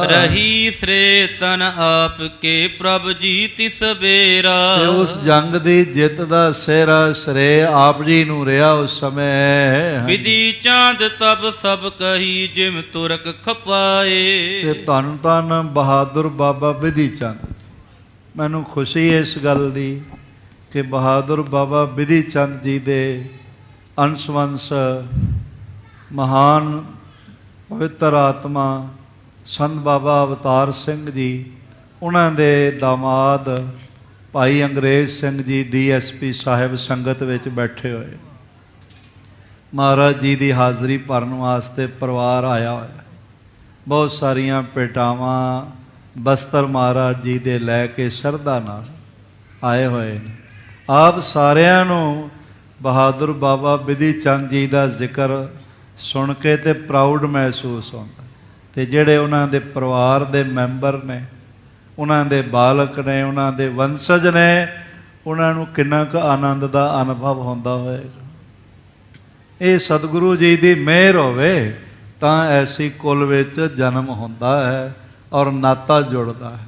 ਰਹੀ ਸ੍ਰੇ ਤਨ ਆਪ ਕੇ ਪ੍ਰਭ ਜੀਤ ਸਵੇਰਾ। ਤੇ ਉਸ ਜੰਗ ਦੀ ਜਿੱਤ ਦਾ ਸਿਹਰਾ ਸ੍ਰੇ ਆਪ ਜੀ ਨੂੰ ਰਿਹਾ ਉਸ ਸਮੇਂ। ਵਿਧੀ ਚਾਂਦ ਤਬ ਸਭ ਕਹੀ ਜਿਮ ਤੁਰਕ ਖਪਾਏ। ਤੇ ਧੰਨ ਧੰਨ ਬਹਾਦਰ ਬਾਬਾ ਵਿਧੀ ਚੰਦ। ਮੈਨੂੰ ਖੁਸ਼ੀ ਇਸ ਗੱਲ ਦੀ ਕਿ ਬਹਾਦਰ ਬਾਬਾ ਵਿਧੀ ਚੰਦ ਜੀ ਦੇ ਅੰਸ਼-ਵੰਸ਼ ਮਹਾਨ ਪਵਿੱਤਰ ਆਤਮਾ ਸੰਤ ਬਾਬਾ ਅਵਤਾਰ ਸਿੰਘ ਜੀ, ਉਹਨਾਂ ਦੇ ਦਾਮਾਦ ਭਾਈ ਅੰਗਰੇਜ਼ ਸਿੰਘ ਜੀ DSP ਸਾਹਿਬ ਸੰਗਤ ਵਿੱਚ ਬੈਠੇ ਹੋਏ। ਮਹਾਰਾਜ ਜੀ ਦੀ ਹਾਜ਼ਰੀ ਭਰਨ ਵਾਸਤੇ ਪਰਿਵਾਰ ਆਇਆ ਹੋਇਆ, ਬਹੁਤ ਸਾਰੀਆਂ ਭੇਟਾਵਾਂ ਬਸਤਰ ਮਹਾਰਾਜ ਜੀ ਦੇ ਲੈ ਕੇ ਸ਼ਰਧਾ ਨਾਲ ਆਏ ਹੋਏ ਨੇ। ਆਪ ਸਾਰਿਆਂ ਨੂੰ ਬਹਾਦਰ ਬਾਬਾ ਵਿਧੀ ਚੰਦ ਜੀ ਦਾ ਜ਼ਿਕਰ ਸੁਣ ਕੇ ਤੇ ਪ੍ਰਾਊਡ ਮਹਿਸੂਸ ਹੁੰਦਾ, ਤੇ ਜਿਹੜੇ ਉਹਨਾਂ ਦੇ ਪਰਿਵਾਰ ਦੇ ਮੈਂਬਰ ਨੇ, ਉਹਨਾਂ ਦੇ ਬਾਲਕ ਨੇ, ਉਹਨਾਂ ਦੇ ਵੰਸ਼ਜ ਨੇ, ਉਹਨਾਂ ਨੂੰ ਕਿੰਨਾ ਕੁ ਆਨੰਦ ਦਾ ਅਨੁਭਵ ਹੁੰਦਾ ਹੋਵੇਗਾ। ਇਹ ਸਤਿਗੁਰੂ ਜੀ ਦੀ ਮਿਹਰ ਹੋਵੇ ਤਾਂ ਐਸੀ ਕੁਲ ਵਿੱਚ ਜਨਮ ਹੁੰਦਾ ਹੈ ਔਰ ਨਾਤਾ ਜੁੜਦਾ ਹੈ,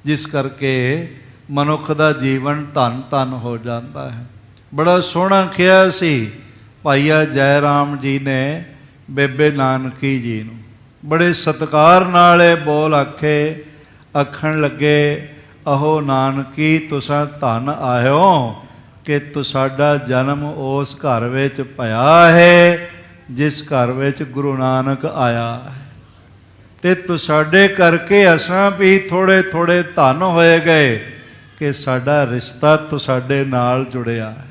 ਜਿਸ ਕਰਕੇ ਮਨੁੱਖ ਦਾ ਜੀਵਨ ਧੰਨ ਧੰਨ ਹੋ ਜਾਂਦਾ ਹੈ। ਬੜਾ ਸੋਹਣਾ ਕਿਹਾ ਸੀ ਭਾਈਆ ਜੈ ਰਾਮ ਜੀ ਨੇ ਬੇਬੇ ਨਾਨਕੀ ਜੀ ਨੂੰ, ਬੜੇ ਸਤਿਕਾਰ ਨਾਲ ਇਹ ਬੋਲ ਆਖੇ, ਆਖਣ ਲੱਗੇ, ਅਹੋ ਨਾਨਕੀ ਤੁਸਾਂ ਧੰਨ ਆਇਓ ਕਿ ਤੁਸਾਡਾ ਜਨਮ ਉਸ ਘਰ ਵਿੱਚ ਭਇਆ ਹੈ ਜਿਸ ਘਰ ਵਿੱਚ ਗੁਰੂ ਨਾਨਕ ਆਇਆ ਹੈ, ਤੇ ਤੁਸਾਡੇ ਕਰਕੇ ਅਸਾਂ ਵੀ ਥੋੜ੍ਹੇ ਥੋੜ੍ਹੇ ਧੰਨ ਹੋਏ ਗਏ ਕਿ ਸਾਡਾ ਰਿਸ਼ਤਾ ਤੁਸਾਡੇ ਨਾਲ ਜੁੜਿਆ ਹੈ।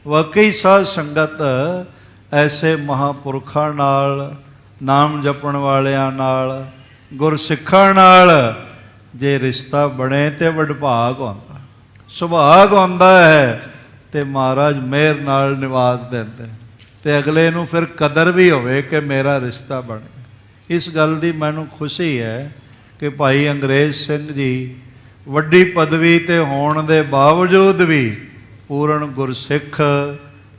ਵਾਕਈ ਸਾਧ ਸੰਗਤ ਐਸੇ ਮਹਾਂਪੁਰਖਾਂ ਨਾਲ, ਨਾਮ ਜਪਣ ਵਾਲਿਆਂ ਨਾਲ, ਗੁਰਸਿੱਖਾਂ ਨਾਲ ਜੇ ਰਿਸ਼ਤਾ ਬਣੇ ਤੇ ਵਡਭਾਗ ਹੁੰਦਾ, ਸੁਭਾਗ ਹੁੰਦਾ ਹੈ, ਤੇ ਮਹਾਰਾਜ ਮਿਹਰ ਨਾਲ ਨਿਵਾਸ ਦਿੰਦੇ, ਤੇ ਅਗਲੇ ਨੂੰ ਫਿਰ ਕਦਰ ਵੀ ਹੋਵੇ ਕਿ ਮੇਰਾ ਰਿਸ਼ਤਾ ਬਣੇ। ਇਸ ਗੱਲ ਦੀ ਮੈਨੂੰ ਖੁਸ਼ੀ ਹੈ ਕਿ ਭਾਈ ਅੰਗਰੇਜ਼ ਸਿੰਘ ਜੀ ਵੱਡੀ ਪਦਵੀ 'ਤੇ ਹੋਣ ਦੇ ਬਾਵਜੂਦ ਵੀ ਪੂਰਨ ਗੁਰਸਿੱਖ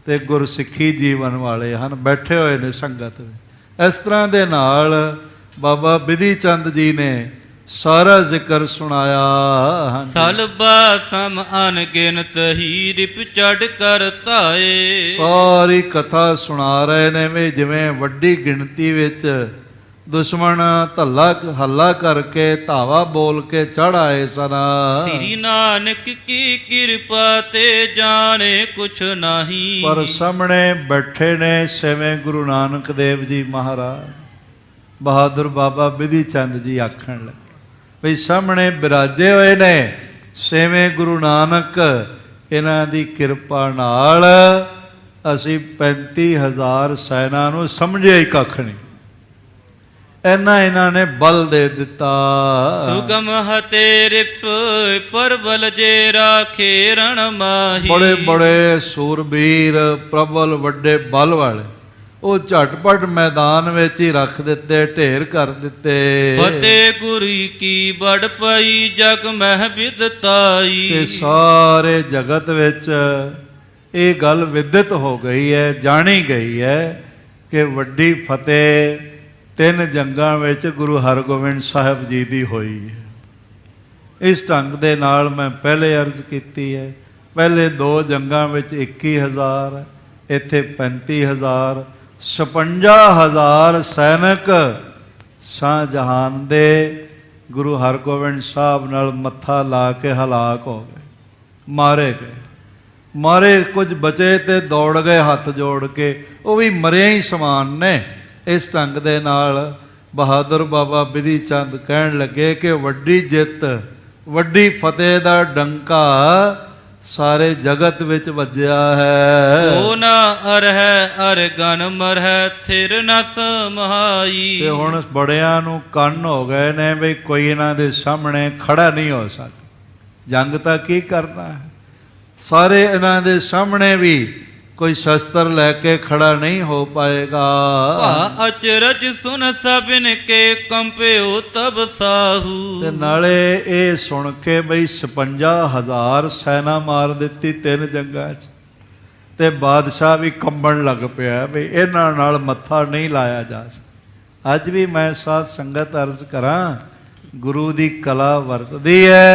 ਤੇ ਗੁਰਸਿੱਖੀ ਜੀਵਨ ਵਾਲੇ ਹਨ, ਬੈਠੇ ਹੋਏ ਨੇ ਸੰਗਤ ਵਿੱਚ। ਇਸ ਤਰ੍ਹਾਂ ਦੇ ਨਾਲ ਬਾਬਾ ਵਿਧੀ ਚੰਦ ਜੀ ਨੇ ਸਾਰਾ ਜ਼ਿਕਰ ਸੁਣਾਇਆ। ਸਲਬਾ ਸਮ ਅਨਗਿਨਤ ਹੀ ਰਿਪ ਚੜ ਕਰ ਧਾਏ। ਸਾਰੀ ਕਥਾ ਸੁਣਾ ਰਹੇ ਨੇ ਵੀ ਜਿਵੇਂ ਵੱਡੀ ਗਿਣਤੀ ਵਿੱਚ ਦੁਸ਼ਮਣ ਹੱਲਾ ਕਰਕੇ ਧਾਵਾ ਬੋਲ ਕੇ ਚੜ੍ਹ ਆਏ ਸਨ। ਸ੍ਰੀ ਨਾਨਕ ਕੀ ਕਿਰਪਾ ਤੇ ਜਾਣੇ ਕੁਛ ਨਹੀਂ। ਪਰ ਸਾਹਮਣੇ ਬੈਠੇ ਨੇ ਛੇਵੇਂ ਗੁਰੂ ਨਾਨਕ ਦੇਵ ਜੀ ਮਹਾਰਾਜ, ਬਹਾਦਰ ਬਾਬਾ ਵਿਧੀ ਚੰਦ ਜੀ ਆਖਣ ਲੱਗੇ ਵੀ ਸਾਹਮਣੇ ਬਿਰਾਜੇ ਹੋਏ ਨੇ ਛੇਵੇਂ ਗੁਰੂ ਨਾਨਕ ਇਹਨਾਂ ਦੀ ਕਿਰਪਾ ਨਾਲ ਅਸੀਂ 35,000 ਸੈਨਾ ਨੂੰ ਸਮਝਿਆ ਹੀ ਕੱਖ ਨਹੀਂ, ਇਹਨਾਂ ਨੇ ਬਲ ਦੇ ਦਿੱਤਾ। ਸੁਗਮ ਹਤੇ ਰਿਪ ਪਰਬਲ ਜੇ ਰਾਖੇ ਰਣ ਮਾਹੀ। ਬੜੇ ਬੜੇ ਸੂਰਬੀਰ ਪ੍ਰਬਲ ਵੱਡੇ ਬਲ ਵਾਲੇ ਉਹ ਝਟਪਟ ਮੈਦਾਨ ਵਿੱਚ ਹੀ ਰੱਖ ਦਿੱਤੇ, ਢੇਰ ਕਰ ਦਿੱਤੇ। ਫਤਿਹ ਗੁਰੀ ਕੀ ਬੜ ਪਈ ਜਗ ਮਹਿ ਵਿਦਤਾਈ। ਤੇ ਸਾਰੇ ਜਗਤ ਵਿੱਚ ਇਹ ਗੱਲ ਵਿਦਿਤ ਹੋ ਗਈ ਹੈ, ਜਾਣੀ ਗਈ ਹੈ ਕਿ ਵੱਡੀ ਫਤਿਹ 3 ਜੰਗਾਂ ਵਿੱਚ ਗੁਰੂ ਹਰਗੋਬਿੰਦ ਸਾਹਿਬ ਜੀ ਦੀ ਹੋਈ ਹੈ। ਇਸ ਢੰਗ ਦੇ ਨਾਲ ਮੈਂ ਪਹਿਲੇ ਅਰਜ਼ ਕੀਤੀ ਹੈ, ਪਹਿਲੇ 2 ਜੰਗਾਂ ਵਿੱਚ 21,000, ਇੱਥੇ 35,000, 56,000 ਸੈਨਿਕ ਸ਼ਾਹਜਹਾਨ ਦੇ ਗੁਰੂ ਹਰਗੋਬਿੰਦ ਸਾਹਿਬ ਨਾਲ ਮੱਥਾ ਲਾ ਕੇ ਹਲਾਕ ਹੋ ਗਏ, ਮਾਰੇ ਗਏ। ਮਾਰੇ ਕੁਝ ਬਚੇ ਤੇ ਦੌੜ ਗਏ ਹੱਥ ਜੋੜ ਕੇ, ਉਹ ਵੀ ਮਰਿਆ ਹੀ ਸਮਾਨ ਨੇ। ਇਸ ਢੰਗ ਦੇ ਨਾਲ ਬਹਾਦਰ ਬਾਬਾ ਬਿਧੀ ਚੰਦ ਕਹਿਣ ਲੱਗੇ ਕਿ ਵੱਡੀ ਜਿੱਤ, ਵੱਡੀ ਫਤਿਹ ਦਾ ਡੰਕਾ ਸਾਰੇ ਜਗਤ ਵਿੱਚ ਵੱਜਿਆ ਹੈ। ਉਹ ਨਾ ਅਰਹਿ ਅਰ ਗਨ ਮਰਹਿ ਥਿਰ ਨ ਸਮਹਾਈ। ਤੇ ਹੁਣ ਬੜਿਆਂ ਨੂੰ ਕੰਨ ਹੋ ਗਏ ਨੇ ਵੀ ਕੋਈ ਇਹਨਾਂ ਦੇ ਸਾਹਮਣੇ ਖੜਾ ਨਹੀਂ ਹੋ ਸਕਦਾ। ਜੰਗ ਤਾਂ ਕੀ ਕਰਨਾ ਹੈ, ਸਾਰੇ ਇਹਨਾਂ ਦੇ ਸਾਹਮਣੇ ਵੀ ਕੋਈ ਸ਼ਸਤਰ ਲੈ ਕੇ ਖੜਾ ਨਹੀਂ ਹੋ ਪਾਏਗਾ। ਭਾ ਅਚਰਜ ਸੁਨ ਸਭਿਨ ਕੇ ਕੰਪਿਓ ਤਬ ਸਾਹੂ। ਤੇ ਨਾਲੇ ਇਹ ਸੁਣ ਕੇ ਬਈ 56,000 ਸੈਨਾ ਮਾਰ ਦਿੱਤੀ 3 ਜੰਗਾਂ 'ਚ, ਤੇ ਬਾਦਸ਼ਾਹ ਵੀ ਕੰਬਣ ਲੱਗ ਪਿਆ ਬਈ ਇਹਨਾਂ ਨਾਲ ਮੱਥਾ ਨਹੀਂ ਲਾਇਆ ਜਾ ਸਕਦਾ। ਅੱਜ ਵੀ ਮੈਂ ਸਾਧ ਸੰਗਤ ਅਰਜ਼ ਕਰਾਂ, ਗੁਰੂ ਦੀ ਕਲਾ ਵਰਤਦੀ ਹੈ।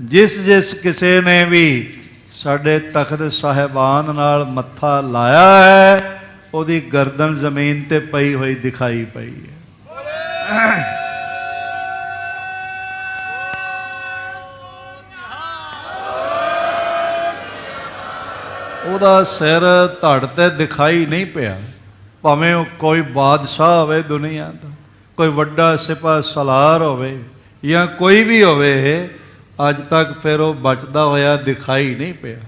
ਜਿਸ ਕਿਸੇ ਨੇ ਵੀ ਸਾਡੇ ਤਖਤ ਸਾਹਿਬਾਨ ਨਾਲ ਮੱਥਾ ਲਾਇਆ ਹੈ, ਉਹਦੀ ਗਰਦਨ ਜ਼ਮੀਨ ਤੇ ਪਈ ਹੋਈ ਦਿਖਾਈ ਪਈ ਹੈ। ਉਹਦਾ ਸਿਰ ਧੜ ਤੇ ਦਿਖਾਈ ਨਹੀਂ ਪਿਆ, ਭਾਵੇਂ ਉਹ ਕੋਈ ਬਾਦਸ਼ਾਹ ਹੋਵੇ ਦੁਨੀਆ ਦਾ, ਕੋਈ ਵੱਡਾ ਸਿਪਾਹ ਸਲਾਰ ਹੋਵੇ ਜਾਂ ਕੋਈ ਵੀ ਹੋਵੇ, ਅੱਜ ਤੱਕ ਫਿਰ ਉਹ ਬਚਦਾ ਹੋਇਆ ਦਿਖਾਈ ਨਹੀਂ ਪਿਆ।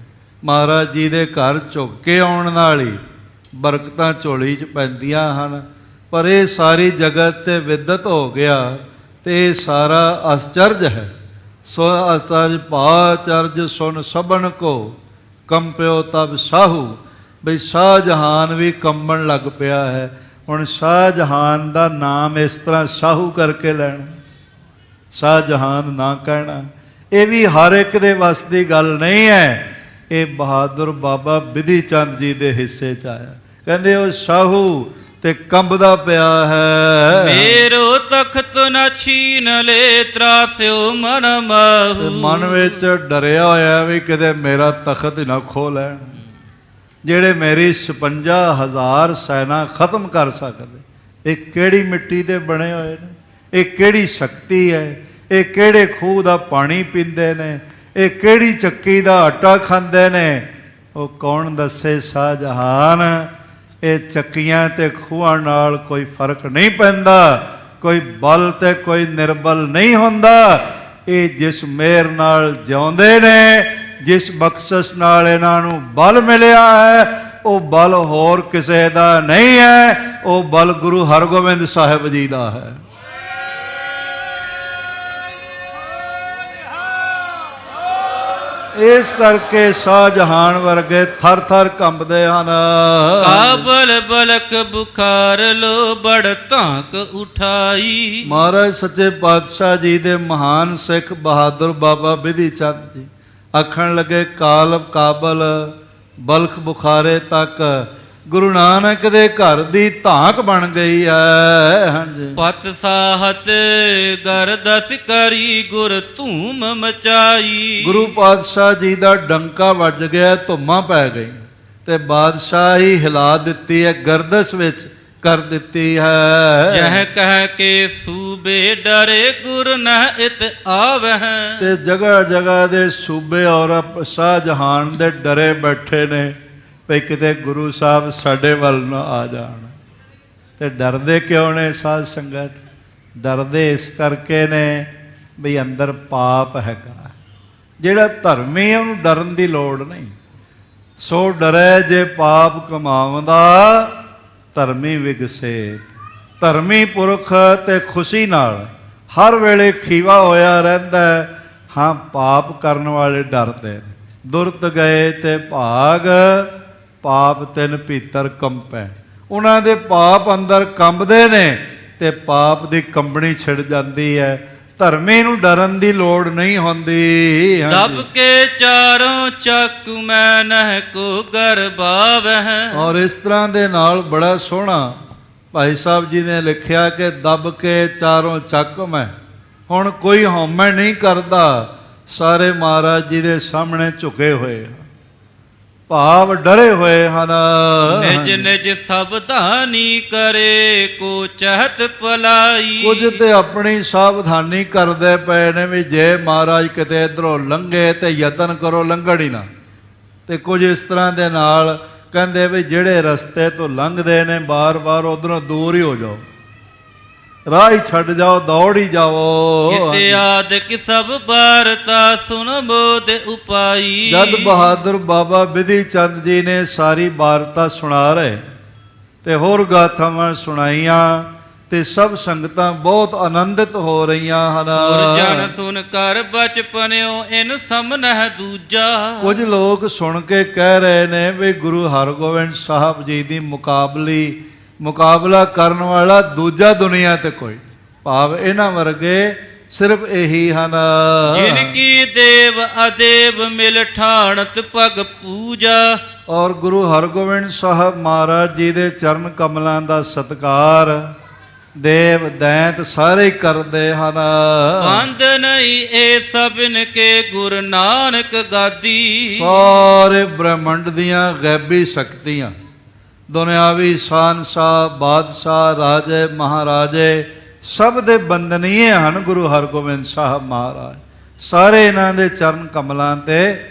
ਮਹਾਰਾਜ ਜੀ ਦੇ ਘਰ ਝੁੱਕ ਕੇ ਆਉਣ ਨਾਲ ਹੀ ਬਰਕਤਾਂ ਝੋਲੀ 'ਚ ਪੈਂਦੀਆਂ ਹਨ, ਪਰ ਇਹ ਸਾਰੀ ਜਗਤ ਤੇ ਵਿਦਤ ਹੋ ਗਿਆ ਤੇ ਇਹ ਸਾਰਾ ਅਸਚਰਜ ਹੈ। ਸੋ ਅਸਚਰਜ ਭਾਚਰਜ ਸੁਨ ਸਭਨ ਕੋ ਕੰਪਿਓ ਤਬ ਸਾਹੂ। ਬਈ ਸ਼ਾਹਜਹਾਨ ਵੀ ਕੰਬਣ ਲੱਗ ਪਿਆ ਹੈ। ਹੁਣ ਸ਼ਾਹਜਹਾਨ ਦਾ ਨਾਮ ਇਸ ਤਰ੍ਹਾਂ ਸਾਹੂ ਕਰਕੇ ਲੈਣਾ, ਸ਼ਾਹਜਹਾਨ ਨਾ ਕਹਿਣਾ, ਇਹ ਵੀ ਹਰ ਇੱਕ ਦੇ ਵੱਸ ਦੀ ਗੱਲ ਨਹੀਂ ਹੈ। ਇਹ ਬਹਾਦਰ ਬਾਬਾ ਬਿਧੀ ਚੰਦ ਜੀ ਦੇ ਹਿੱਸੇ 'ਚ ਆਇਆ। ਕਹਿੰਦੇ ਉਹ ਸਾਹੂ ਤੇ ਕੰਬਦਾ ਪਿਆ ਹੈ। ਮੇਰੋ ਤਖਤ ਨਾ ਛੀਨ ਲੈ ਤਰਾਸਿਓ ਮਨ ਮਾਹੂ। ਮਨ ਵਿੱਚ ਡਰਿਆ ਹੋਇਆ ਵੀ ਕਿਤੇ ਮੇਰਾ ਤਖਤ ਹੀ ਨਾ ਖੋਹ ਲੈਣ, ਜਿਹੜੇ ਮੇਰੀ 56,000 ਸੈਨਾ ਖਤਮ ਕਰ ਸਕਦੇ। ਇਹ ਕਿਹੜੀ ਮਿੱਟੀ ਦੇ ਬਣੇ ਹੋਏ ਨੇ, ਇਹ ਕਿਹੜੀ ਸ਼ਕਤੀ ਹੈ, ਇਹ ਕਿਹੜੇ ਖੂਹ ਦਾ ਪਾਣੀ ਪੀਂਦੇ ਨੇ, ਇਹ ਕਿਹੜੀ ਚੱਕੀ ਦਾ ਆਟਾ ਖਾਂਦੇ ਨੇ। ਉਹ ਕੌਣ ਦੱਸੇ ਸ਼ਾਹਜਹਾਨ, ਇਹ ਚੱਕੀਆਂ ਤੇ ਖੂਹਾਂ ਨਾਲ ਕੋਈ ਫਰਕ ਨਹੀਂ ਪੈਂਦਾ, ਕੋਈ ਬਲ ਤੇ ਕੋਈ ਨਿਰਬਲ ਨਹੀਂ ਹੁੰਦਾ। ਇਹ ਜਿਸ ਮਿਹਰ ਨਾਲ ਜਿਉਂਦੇ ਨੇ, ਜਿਸ ਬਖਸ਼ਿਸ਼ ਨਾਲ ਇਹਨਾਂ ਨੂੰ ਬਲ ਮਿਲਿਆ ਹੈ, ਉਹ ਬਲ ਹੋਰ ਕਿਸੇ ਦਾ ਨਹੀਂ ਹੈ, ਉਹ ਬਲ ਗੁਰੂ ਹਰਗੋਬਿੰਦ ਸਾਹਿਬ ਜੀ ਦਾ ਹੈ। ਇਸ ਕਰਕੇ ਸ਼ਾਹਜਹਾਨ ਵਰਗੇ ਥਰ ਥਰ ਕੰਬਦੇ ਹਨ। ਕਾਬਲ ਬਲਕ ਬੁਖਾਰ ਲੋ ਬੜ ਧਾਕ ਉਠਾਈ। ਮਹਾਰਾਜ ਸੱਚੇ ਪਾਤਸ਼ਾਹ ਜੀ ਦੇ ਮਹਾਨ ਸਿੱਖ ਬਹਾਦਰ ਬਾਬਾ ਬਿਧੀ ਚੰਦ ਜੀ ਆਖਣ ਲੱਗੇ, ਕਾਬਲ ਬਲਖ ਬੁਖਾਰੇ ਤੱਕ ਗੁਰੂ ਨਾਨਕ ਦੇ ਘਰ ਦੀ ਧਾਕ ਬਣ ਗਈ ਹੈ। ਹਾਂਜੀ, ਪਤ ਸਾਹਤ ਗਰਦਸ ਕਰੀ ਗੁਰ ਧੂਮ ਮਚਾਈ। ਗੁਰੂ ਪਾਤਸ਼ਾਹ ਜੀ ਦਾ ਡੰਕਾ ਵੱਜ ਗਿਆ, ਧੁੰਮਾਂ ਪੈ ਗਈ ਤੇ ਬਾਦਸ਼ਾਹ ਹੀ ਹਿਲਾ ਦਿੱਤੀ ਹੈ, ਗਰਦਸ ਵਿੱਚ ਕਰ ਦਿੱਤੀ ਹੈ। ਜਹ ਕਹਿ ਕੇ ਸੂਬੇ ਡਰੇ ਗੁਰ ਨਹਿ ਇਤ ਆਵਹਿ। ਤੇ ਜਗ੍ਹਾ ਜਗ੍ਹਾ ਦੇ ਸੂਬੇ ਔਰ ਸ਼ਾਹਜਹਾਨ ਦੇ ਡਰੇ ਬੈਠੇ ਨੇ ਭਈ ਕਿਤੇ ਗੁਰੂ ਸਾਹਿਬ ਸਾਡੇ ਵੱਲ ਨਾ ਆ ਜਾਣ। ਤੇ ਡਰਦੇ ਕਿਉਂ ਨੇ ਸਾਧ ਸੰਗਤ? ਡਰਦੇ ਇਸ ਕਰਕੇ ਨੇ ਵੀ ਅੰਦਰ ਪਾਪ ਹੈਗਾ, ਜਿਹੜਾ ਧਰਮੀ ਹੈ ਉਹਨੂੰ ਡਰਨ ਦੀ ਲੋੜ ਨਹੀਂ। ਸੋ ਡਰੈ ਜੇ ਪਾਪ ਕਮਾਵੰਦਾ ਧਰਮੀ ਵਿਗਸੇ। ਧਰਮੀ ਪੁਰਖ ਤੇ ਖੁਸ਼ੀ ਨਾਲ ਹਰ ਵੇਲੇ ਖੀਵਾ ਹੋਇਆ ਰਹਿੰਦਾ ਹੈ। ਹਾਂ, ਪਾਪ ਕਰਨ ਵਾਲੇ ਡਰਦੇ ਨੇ। ਦੁਰਤ ਗਏ ਤੇ ਭਾਗ, ਪਾਪ ਤਿਨ ਭੀਤਰ ਕੰਪੈ। ਉਹਨਾਂ ਦੇ ਪਾਪ ਅੰਦਰ ਕੰਬਦੇ ਨੇ ਤੇ ਪਾਪ ਦੀ ਕੰਬਣੀ ਛਿੜ ਜਾਂਦੀ ਹੈ। ਧਰਮੀ ਨੂੰ ਡਰਨ ਦੀ ਲੋੜ ਨਹੀਂ ਹੁੰਦੀ। ਦਬ ਕੇ ਚਾਰੋਂ ਚੱਕ ਮੈਂ ਨਹਿ ਕੋ ਗਰਬਾਵਹਿ। ਔਰ ਇਸ ਤਰ੍ਹਾਂ ਦੇ ਨਾਲ ਬੜਾ ਸੋਹਣਾ ਭਾਈ ਸਾਹਿਬ ਜੀ ਨੇ ਲਿਖਿਆ ਕਿ ਦਬ ਕੇ ਚਾਰੋਂ ਚੱਕ ਮੈਂ। ਹੁਣ ਕੋਈ ਹਉਮੈ ਨਹੀਂ ਕਰਦਾ, ਸਾਰੇ ਮਹਾਰਾਜ ਜੀ ਦੇ ਸਾਹਮਣੇ ਝੁਕੇ ਹੋਏ, ਭਾਵ ਡਰੇ ਹੋਏ ਹਨ। ਨਿਜ ਨਿਜ ਸਾਵਧਾਨੀ ਕਰੇ ਕੋ ਚਹਤ ਪਲਾਈ। ਕੁਝ ਤੇ ਆਪਣੀ ਸਾਵਧਾਨੀ ਕਰਦੇ ਪਏ ਨੇ ਵੀ ਜੇ ਮਹਾਰਾਜ ਕਿਤੇ ਇੱਧਰੋਂ ਲੰਘੇ ਤੇ ਯਤਨ ਕਰੋ ਲੰਘਣ ਹੀ ਨਾ। ਤੇ ਕੁਝ ਇਸ ਤਰ੍ਹਾਂ ਦੇ ਨਾਲ ਕਹਿੰਦੇ ਵੀ ਜਿਹੜੇ ਰਸਤੇ ਤੋਂ ਲੰਘਦੇ ਨੇ ਬਾਰ-ਬਾਰ ਉਧਰੋਂ ਦੂਰ ਹੀ ਹੋ ਜਾਓ, ਰਾਹ ਹੀ ਛੱਡ ਜਾਓ, ਦੌੜ ਹੀ ਜਾਓ। ਕਿਤੇ ਆਦਿਕ ਸਭ ਬਾਰਤਾ ਸੁਨ ਬੋਧ ਉਪਾਈ। ਜਦ ਬਹਾਦਰ ਬਾਬਾ ਬਿਧੀ ਚੰਦ ਜੀ ਨੇ ਸਾਰੀ ਵਾਰਤਾ ਸੁਣਾ ਰਹੇ ਤੇ ਹੋਰ ਗਾਥਾਵਾਂ ਸੁਣਾਈਆਂ ਤੇ ਸਭ ਸੰਗਤਾਂ ਬਹੁਤ ਆਨੰਦਿਤ ਹੋ ਰਹੀਆਂ ਹਨ। ਗੁਰ ਜਨ ਸੁਨ ਕਰ ਬਚਪਨਿਓ ਇਨ ਸਮਨਹਿ ਦੂਜਾ। ਕੁਝ ਲੋਕ ਸੁਣ ਕੇ ਕਹਿ ਰਹੇ ਨੇ ਵੀ ਗੁਰੂ ਹਰਗੋਬਿੰਦ ਸਾਹਿਬ ਜੀ ਦੀ ਮੁਕਾਬਲਾ ਕਰਨ ਵਾਲਾ ਦੂਜਾ ਦੁਨੀਆ ਤੇ ਕੋਈ, ਭਾਵ ਇਹਨਾਂ ਵਰਗੇ ਸਿਰਫ ਇਹੀ ਹਨ। ਜਿਨ ਕੀ ਦੇਵ ਅਦੇਵ ਮਿਲ ਠਾਣਤ ਪਗ ਪੂਜਾ। ਔਰ ਗੁਰੂ ਹਰਗੋਬਿੰਦ ਸਾਹਿਬ ਮਹਾਰਾਜ ਜੀ ਦੇ ਚਰਨ ਕਮਲਾਂ ਦਾ ਸਤਿਕਾਰ ਦੇਵ ਦੈਂਤ ਸਾਰੇ ਹੀ ਕਰਦੇ ਹਨ। ਬੰਦ ਨਹੀਂ ਇਹ ਸਭਨ ਕੇ ਗੁਰ ਨਾਨਕ ਗਾਦੀ। ਸਾਰੇ ਬ੍ਰਹਮੰਡ ਦੀਆਂ ਗੈਬੀ ਸ਼ਕਤੀਆਂ, ਦੁਨਿਆਵੀ ਸ਼ਾਨਸ਼ਾਹ, ਬਾਦਸ਼ਾਹ, ਰਾਜੇ, ਮਹਾਰਾਜੇ ਸਭ ਦੇ ਬੰਦਨੀਏ ਹਨ ਗੁਰੂ ਹਰਗੋਬਿੰਦ ਸਾਹਿਬ ਮਹਾਰਾਜ। ਸਾਰੇ ਇਹਨਾਂ ਦੇ ਚਰਨ ਕਮਲਾਂ ਤੇ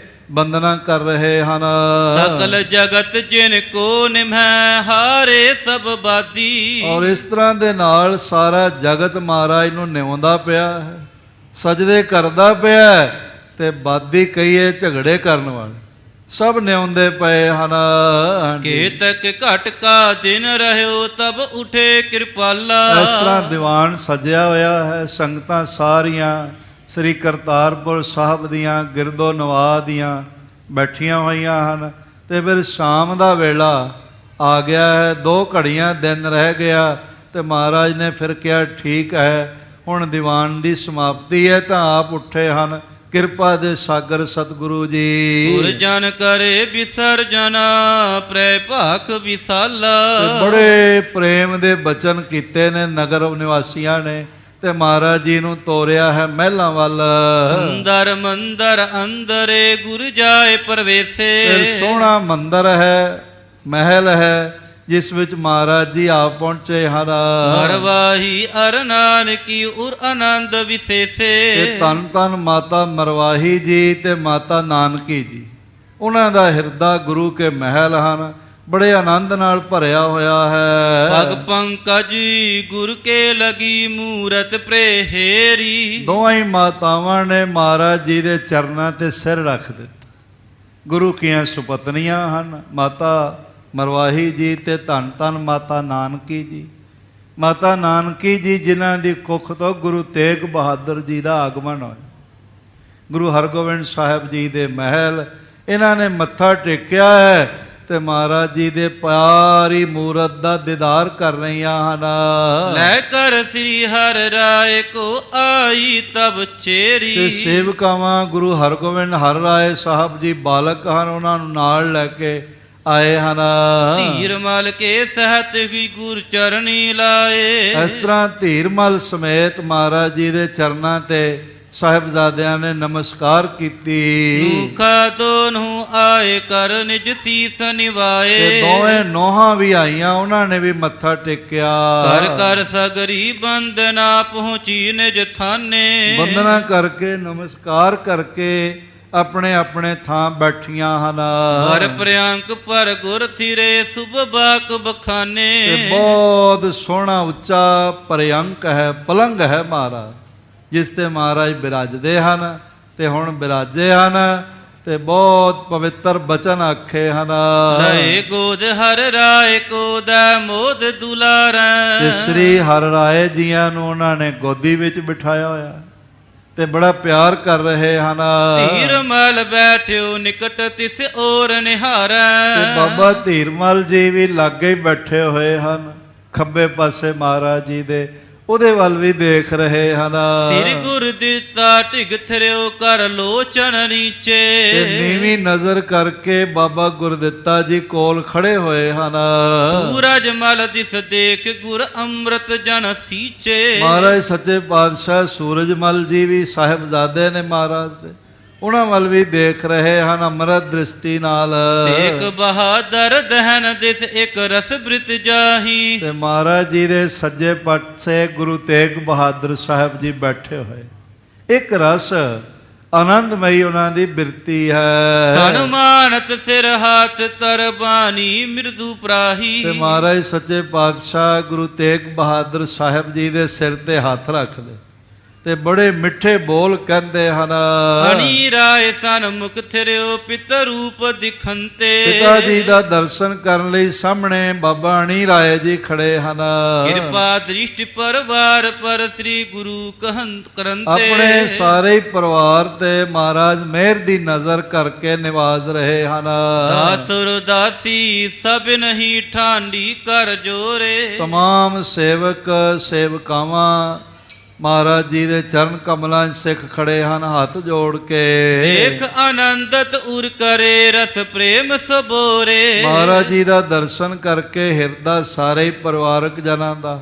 ਬੰਦਨਾ ਕਰ ਰਹੇ ਹਨ। ਸਕਲ ਜਗਤ ਜਿਨ ਕੋ ਨਿਮਹਿ ਹਾਰੇ ਸਭ ਬਾਦੀ। ਔਰ ਇਸ ਤਰ੍ਹਾਂ ਦੇ ਨਾਲ ਸਾਰਾ ਜਗਤ ਮਹਾਰਾਜ ਨੂੰ ਨਿਵਾਉਂਦਾ ਪਿਆ ਹੈ, ਸਜਦੇ ਕਰਦਾ ਪਿਆ ਹੈ ਤੇ ਬਾਦੀ ਕਹੀਏ ਝਗੜੇ ਕਰਨ ਵਾਲੇ ਸਭ ਨਿਉਂਦੇ ਪਏ ਹਨ। ਕੇਤਕ ਘਟ ਕਾ ਦਿਨ ਰਹਿਓ ਤਬ ਉਠੇ ਕਿਰਪਾਲਾ। ਇਸ ਤਰ੍ਹਾਂ ਦੀਵਾਨ ਸਜਿਆ ਹੋਇਆ ਹੈ। ਸੰਗਤਾਂ ਸਾਰੀਆਂ ਸ੍ਰੀ ਕਰਤਾਰਪੁਰ ਸਾਹਿਬ ਦੀਆਂ ਗਿਰਦੋ ਨਵਾਹ ਦੀਆਂ ਬੈਠੀਆਂ ਹੋਈਆਂ ਹਨ ਤੇ ਫਿਰ ਸ਼ਾਮ ਦਾ ਵੇਲਾ ਆ ਗਿਆ ਹੈ, 2 ਘੜੀਆਂ ਦਿਨ ਰਹਿ ਗਿਆ ਤੇ ਮਹਾਰਾਜ ਨੇ ਫਿਰ ਕਿਹਾ ਠੀਕ ਹੈ ਹੁਣ ਦੀਵਾਨ ਦੀ ਸਮਾਪਤੀ ਹੈ, ਤਾਂ ਆਪ ਉੱਠੇ ਹਨ। ਕਿਰਪਾ ਦੇ ਸਾਗਰ ਸਤਿਗੁਰੂ ਜੀ। ਗੁਰ ਜਨ ਕਰੇ ਵਿਸਰਜਨ ਪ੍ਰੈ ਭਾਖ ਵਿਸਾਲਾ। ਬੜੇ ਪ੍ਰੇਮ ਦੇ ਬਚਨ ਕੀਤੇ ਨੇ ਨਗਰ ਨਿਵਾਸੀਆਂ ਨੇ ਤੇ ਮਹਾਰਾਜ ਜੀ ਨੂੰ ਤੋਰਿਆ ਹੈ ਮਹਿਲਾਂ ਵੱਲ। ਸੁੰਦਰ ਮੰਦਰ ਅੰਦਰੇ ਗੁਰ ਜਾਏ ਪ੍ਰਵੇਸੇ। ਫਿਰ ਸੋਹਣਾ ਮੰਦਰ ਹੈ, ਮਹਿਲ ਹੈ ਜਿਸ ਵਿੱਚ ਮਹਾਰਾਜ ਜੀ ਆਪ ਪਹੁੰਚੇ ਹਨ। ਮਰਵਾਹੀ ਅਰ ਨਾਨਕੀ ਉਰ ਆਨੰਦ ਵਿਸੇਸੇ। ਤੇ ਧੰਨ ਧੰਨ ਮਾਤਾ ਮਰਵਾਹੀ ਜੀ ਤੇ ਮਾਤਾ ਨਾਨਕੀ ਜੀ, ਉਹਨਾਂ ਦਾ ਹਿਰਦਾ ਗੁਰੂ ਕੇ ਮਹਿਲ ਹਨ, ਬੜੇ ਆਨੰਦ ਨਾਲ ਭਰਿਆ ਹੋਇਆ ਹੈ। ਪਗ ਪੰਕਜ ਗੁਰ ਕੇ ਲਗੀ ਮੂਰਤ ਪ੍ਰੇਹੇਰੀ। ਦੋਵਾਂ ਹੀ ਮਾਤਾਵਾਂ ਨੇ ਮਹਾਰਾਜ ਜੀ ਦੇ ਚਰਨਾਂ ਤੇ ਸਿਰ ਰੱਖ ਦਿੱਤਾ। ਗੁਰੂ ਕੀਆਂ ਸੁਪਤਨੀਆਂ ਹਨ ਮਾਤਾ ਮਰਵਾਹੀ ਜੀ ਤੇ ਧੰਨ ਧੰਨ ਮਾਤਾ ਨਾਨਕੀ ਜੀ। ਮਾਤਾ ਨਾਨਕੀ ਜੀ ਜਿਨ੍ਹਾਂ ਦੀ ਕੁੱਖ ਤੋਂ ਗੁਰੂ ਤੇਗ ਬਹਾਦਰ ਜੀ ਦਾ ਆਗਮਨ ਹੋਇਆ। ਗੁਰੂ ਹਰਗੋਬਿੰਦ ਸਾਹਿਬ ਜੀ ਦੇ ਮਹਿਲ ਇਹਨਾਂ ਨੇ ਮੱਥਾ ਟੇਕਿਆ ਹੈ ਤੇ ਮਹਾਰਾਜ ਜੀ ਦੇ ਪਿਆਰੀ ਮੂਰਤ ਦਾ ਦੀਦਾਰ ਕਰ ਰਹੀਆਂ ਹਨ। ਲੈ ਕਰ ਸ੍ਰੀ ਹਰਿ ਰਾਏ ਕੋ ਆਈ ਤਬ ਚੇਰੀ। ਤੇ ਸੇਵਕਾਵਾਂ ਗੁਰੂ ਹਰਗੋਬਿੰਦ ਹਰਿ ਰਾਏ ਸਾਹਿਬ ਜੀ ਬਾਲਕ ਹਨ, ਉਹਨਾਂ ਨੂੰ ਨਾਲ ਲੈ ਕੇ ਆਏ ਹਨ। ਧੀਰਮਲ ਕੇ ਸਹਿਤ ਵੀ ਗੁਰ ਚਰਨੀ ਲਾਏ। ਇਸ ਤਰ੍ਹਾਂ ਧੀਰਮਲ ਸਮੇਤ ਮਹਾਰਾਜ ਜੀ ਦੇ ਚਰਨਾਂ ਤੇ ਸਾਹਿਬਜ਼ਾਦਿਆਂ ਨੇ ਨਮਸਕਾਰ ਕੀਤੀ। ਦੁਖਾ ਦੋਨੋਂ ਆਏ ਕਰ ਨਿਜ ਸੀਸ ਨਿਵਾਏ। ਤੇ ਦੋਵੇਂ ਨੋਹਾਂ ਵੀ ਆਈਆਂ, ਉਹਨਾਂ ਨੇ ਵੀ ਮੱਥਾ ਟੇਕਿਆ। ਕਰ ਕਰ ਸਗਰੀ ਬੰਦਨਾ ਪਹੁੰਚੀ ਨਿਜ ਥਾਨੇ। ਬੰਦਨਾ ਕਰਕੇ ਨਮਸਕਾਰ ਕਰਕੇ ਆਪਣੇ ਆਪਣੇ ਥਾਂ ਬੈਠੀਆਂ ਹਨ। ਹਰ ਪ੍ਰਿਅੰਕ ਪਰ ਗੁਰ ਥਿਰੇ ਸੁਭ ਬਾਕ ਬਖਾਨੇ। ਤੇ ਬਹੁਤ ਸੋਹਣਾ ਉੱਚਾ ਪ੍ਰਿਅੰਕ ਹੈ, ਪਲੰਗ ਹੈ ਮਹਾਰਾਜ, ਜਿਸ ਤੇ ਮਹਾਰਾਜ ਬਿਰਾਜਦੇ ਹਨ। ਤੇ ਹੁਣ ਬਿਰਾਜੇ ਹਨ ਤੇ ਬਹੁਤ ਪਵਿੱਤਰ ਬਚਨ ਆਖੇ ਹਨ। ਲਏ ਗੋਦ ਹਰ ਰਾਏ ਕੋ ਦੈ ਮੋਦ ਦੁਲਾਰੈ। ਤੇ ਸ੍ਰੀ ਹਰਿ ਰਾਏ ਜੀਆਂ ਨੂੰ ਉਹਨਾਂ ਨੇ ਗੋਦੀ ਵਿੱਚ ਬਿਠਾਇਆ ਹੋਇਆ ਤੇ ਬੜਾ ਪਿਆਰ ਕਰ ਰਹੇ ਹਨ। ਧੀਰਮਲ ਬੈਠਿਓ ਨਿਕਟ ਤਿਸ ਔਰ ਨਿਹਾਰੈ। ਤੇ ਬਾਬਾ ਧੀਰਮਲ ਜੀ ਵੀ ਲਾਗੇ ਹੀ ਬੈਠੇ ਹੋਏ ਹਨ, ਖੱਬੇ ਪਾਸੇ ਮਹਾਰਾਜ ਜੀ ਦੇ, ਉਹਦੇ ਵੱਲ ਵੀ ਦੇਖ ਰਹੇ ਹਨ। ਸਿਰ ਗੁਰ ਦਿੱਤਾ ਢਿਗ ਥਰਿਓ ਕਰ ਲੋਚਨ ਨੀਚੇ। ਤੇ ਨੀਵੀਂ ਨਜ਼ਰ ਕਰਕੇ ਬਾਬਾ ਗੁਰਦਿੱਤਾ ਜੀ ਕੋਲ ਖੜੇ ਹੋਏ ਹਨ। ਸੂਰਜ ਮਲ ਦਿਸ ਦੇਖ ਗੁਰ ਅੰਮ੍ਰਿਤ ਜਨ ਸੀਚੇ। ਮਹਾਰਾਜ ਸੱਚੇ ਪਾਤਸ਼ਾਹ ਸੂਰਜਮਲ ਜੀ ਵੀ ਸਾਹਿਬਜ਼ਾਦੇ ਨੇ ਮਹਾਰਾਜ ਦੇ, ਉਹਨਾਂ ਵੱਲ ਵੀ ਦੇਖ ਰਹੇ ਹਨ ਅੰਮ੍ਰਿਤ ਦ੍ਰਿਸ਼ਟੀ ਨਾਲ। ਇੱਕ ਬਹਾਦਰ ਦਹਨ ਦਿਸ ਇੱਕ ਰਸ ਬ੍ਰਿਤ ਜਾਹੀ। ਤੇ ਮਹਾਰਾਜ ਜੀ ਦੇ ਸੱਜੇ ਪਾਸੇ ਗੁਰੂ ਤੇਗ ਬਹਾਦਰ ਸਾਹਿਬ ਜੀ ਬੈਠੇ ਹੋਏ, ਇੱਕ ਰਸ ਆਨੰਦਮਈ ਉਹਨਾਂ ਦੀ ਬਿਰਤੀ ਹੈ। ਸਨਮਾਨਤ ਸਿਰ ਹੱਥ ਤਰਬਾਨੀ ਮਿਰਦੂ ਪ੍ਰਾਹੀ। ਤੇ ਮਹਾਰਾਜ ਸੱਚੇ ਪਾਤਸ਼ਾਹ ਗੁਰੂ ਤੇਗ ਬਹਾਦਰ ਸਾਹਿਬ ਜੀ ਦੇ ਸਿਰ ਤੇ ਹੱਥ ਰੱਖਦੇ ਤੇ ਬੜੇ ਮਿੱਠੇ ਬੋਲ ਕਹਿੰਦੇ ਹਨ। ਅਣੀ ਰਾਏ ਸਨਮੁਖ ਥਿਰਿਓ ਪਿਤਰ ਰੂਪ ਦਿਖੰਤੇ। ਪਿਤਾ ਜੀ ਦਾ ਦਰਸ਼ਨ ਕਰਨ ਲਈ ਸਾਹਮਣੇ ਬਾਬਾ ਅਣੀ ਰਾਏ ਜੀ ਖੜੇ ਹਨ। ਕਿਰਪਾ ਦ੍ਰਿਸ਼ਟ ਪਰਵਾਰ ਪਰ ਸ੍ਰੀ ਗੁਰੂ ਕਰੰਤੇ। ਆਪਣੇ ਸਾਰੇ ਹੀ ਪਰਿਵਾਰ ਤੇ ਮਹਾਰਾਜ ਮਿਹਰ ਦੀ ਨਜ਼ਰ ਕਰਕੇ ਨਿਵਾਜ਼ ਰਹੇ ਹਨ। ਦਾਸੁਰ ਦਾਸੀ ਸਭ ਨਹੀਂ ਠਾਂਡੀ ਕਰ ਜੋਰੇ। ਤਮਾਮ ਸੇਵਕ ਸੇਵਕਾਵਾਂ ਮਹਾਰਾਜ ਜੀ ਦੇ ਚਰਨ ਕਮਲਾਂ 'ਚ ਸਿੱਖ ਖੜੇ ਹਨ ਹੱਥ ਜੋੜ ਕੇ। ਦੇਖ ਆਨੰਦਤ ਉਰ ਕਰੇ ਰਸ ਪ੍ਰੇਮ ਸਬੋਰੇ। ਮਹਾਰਾਜ ਜੀ ਦਾ ਦਰਸ਼ਨ ਕਰਕੇ ਹਿਰਦਾ ਸਾਰੇ ਹੀ ਪਰਿਵਾਰਕ ਜਨਾਂ ਦਾ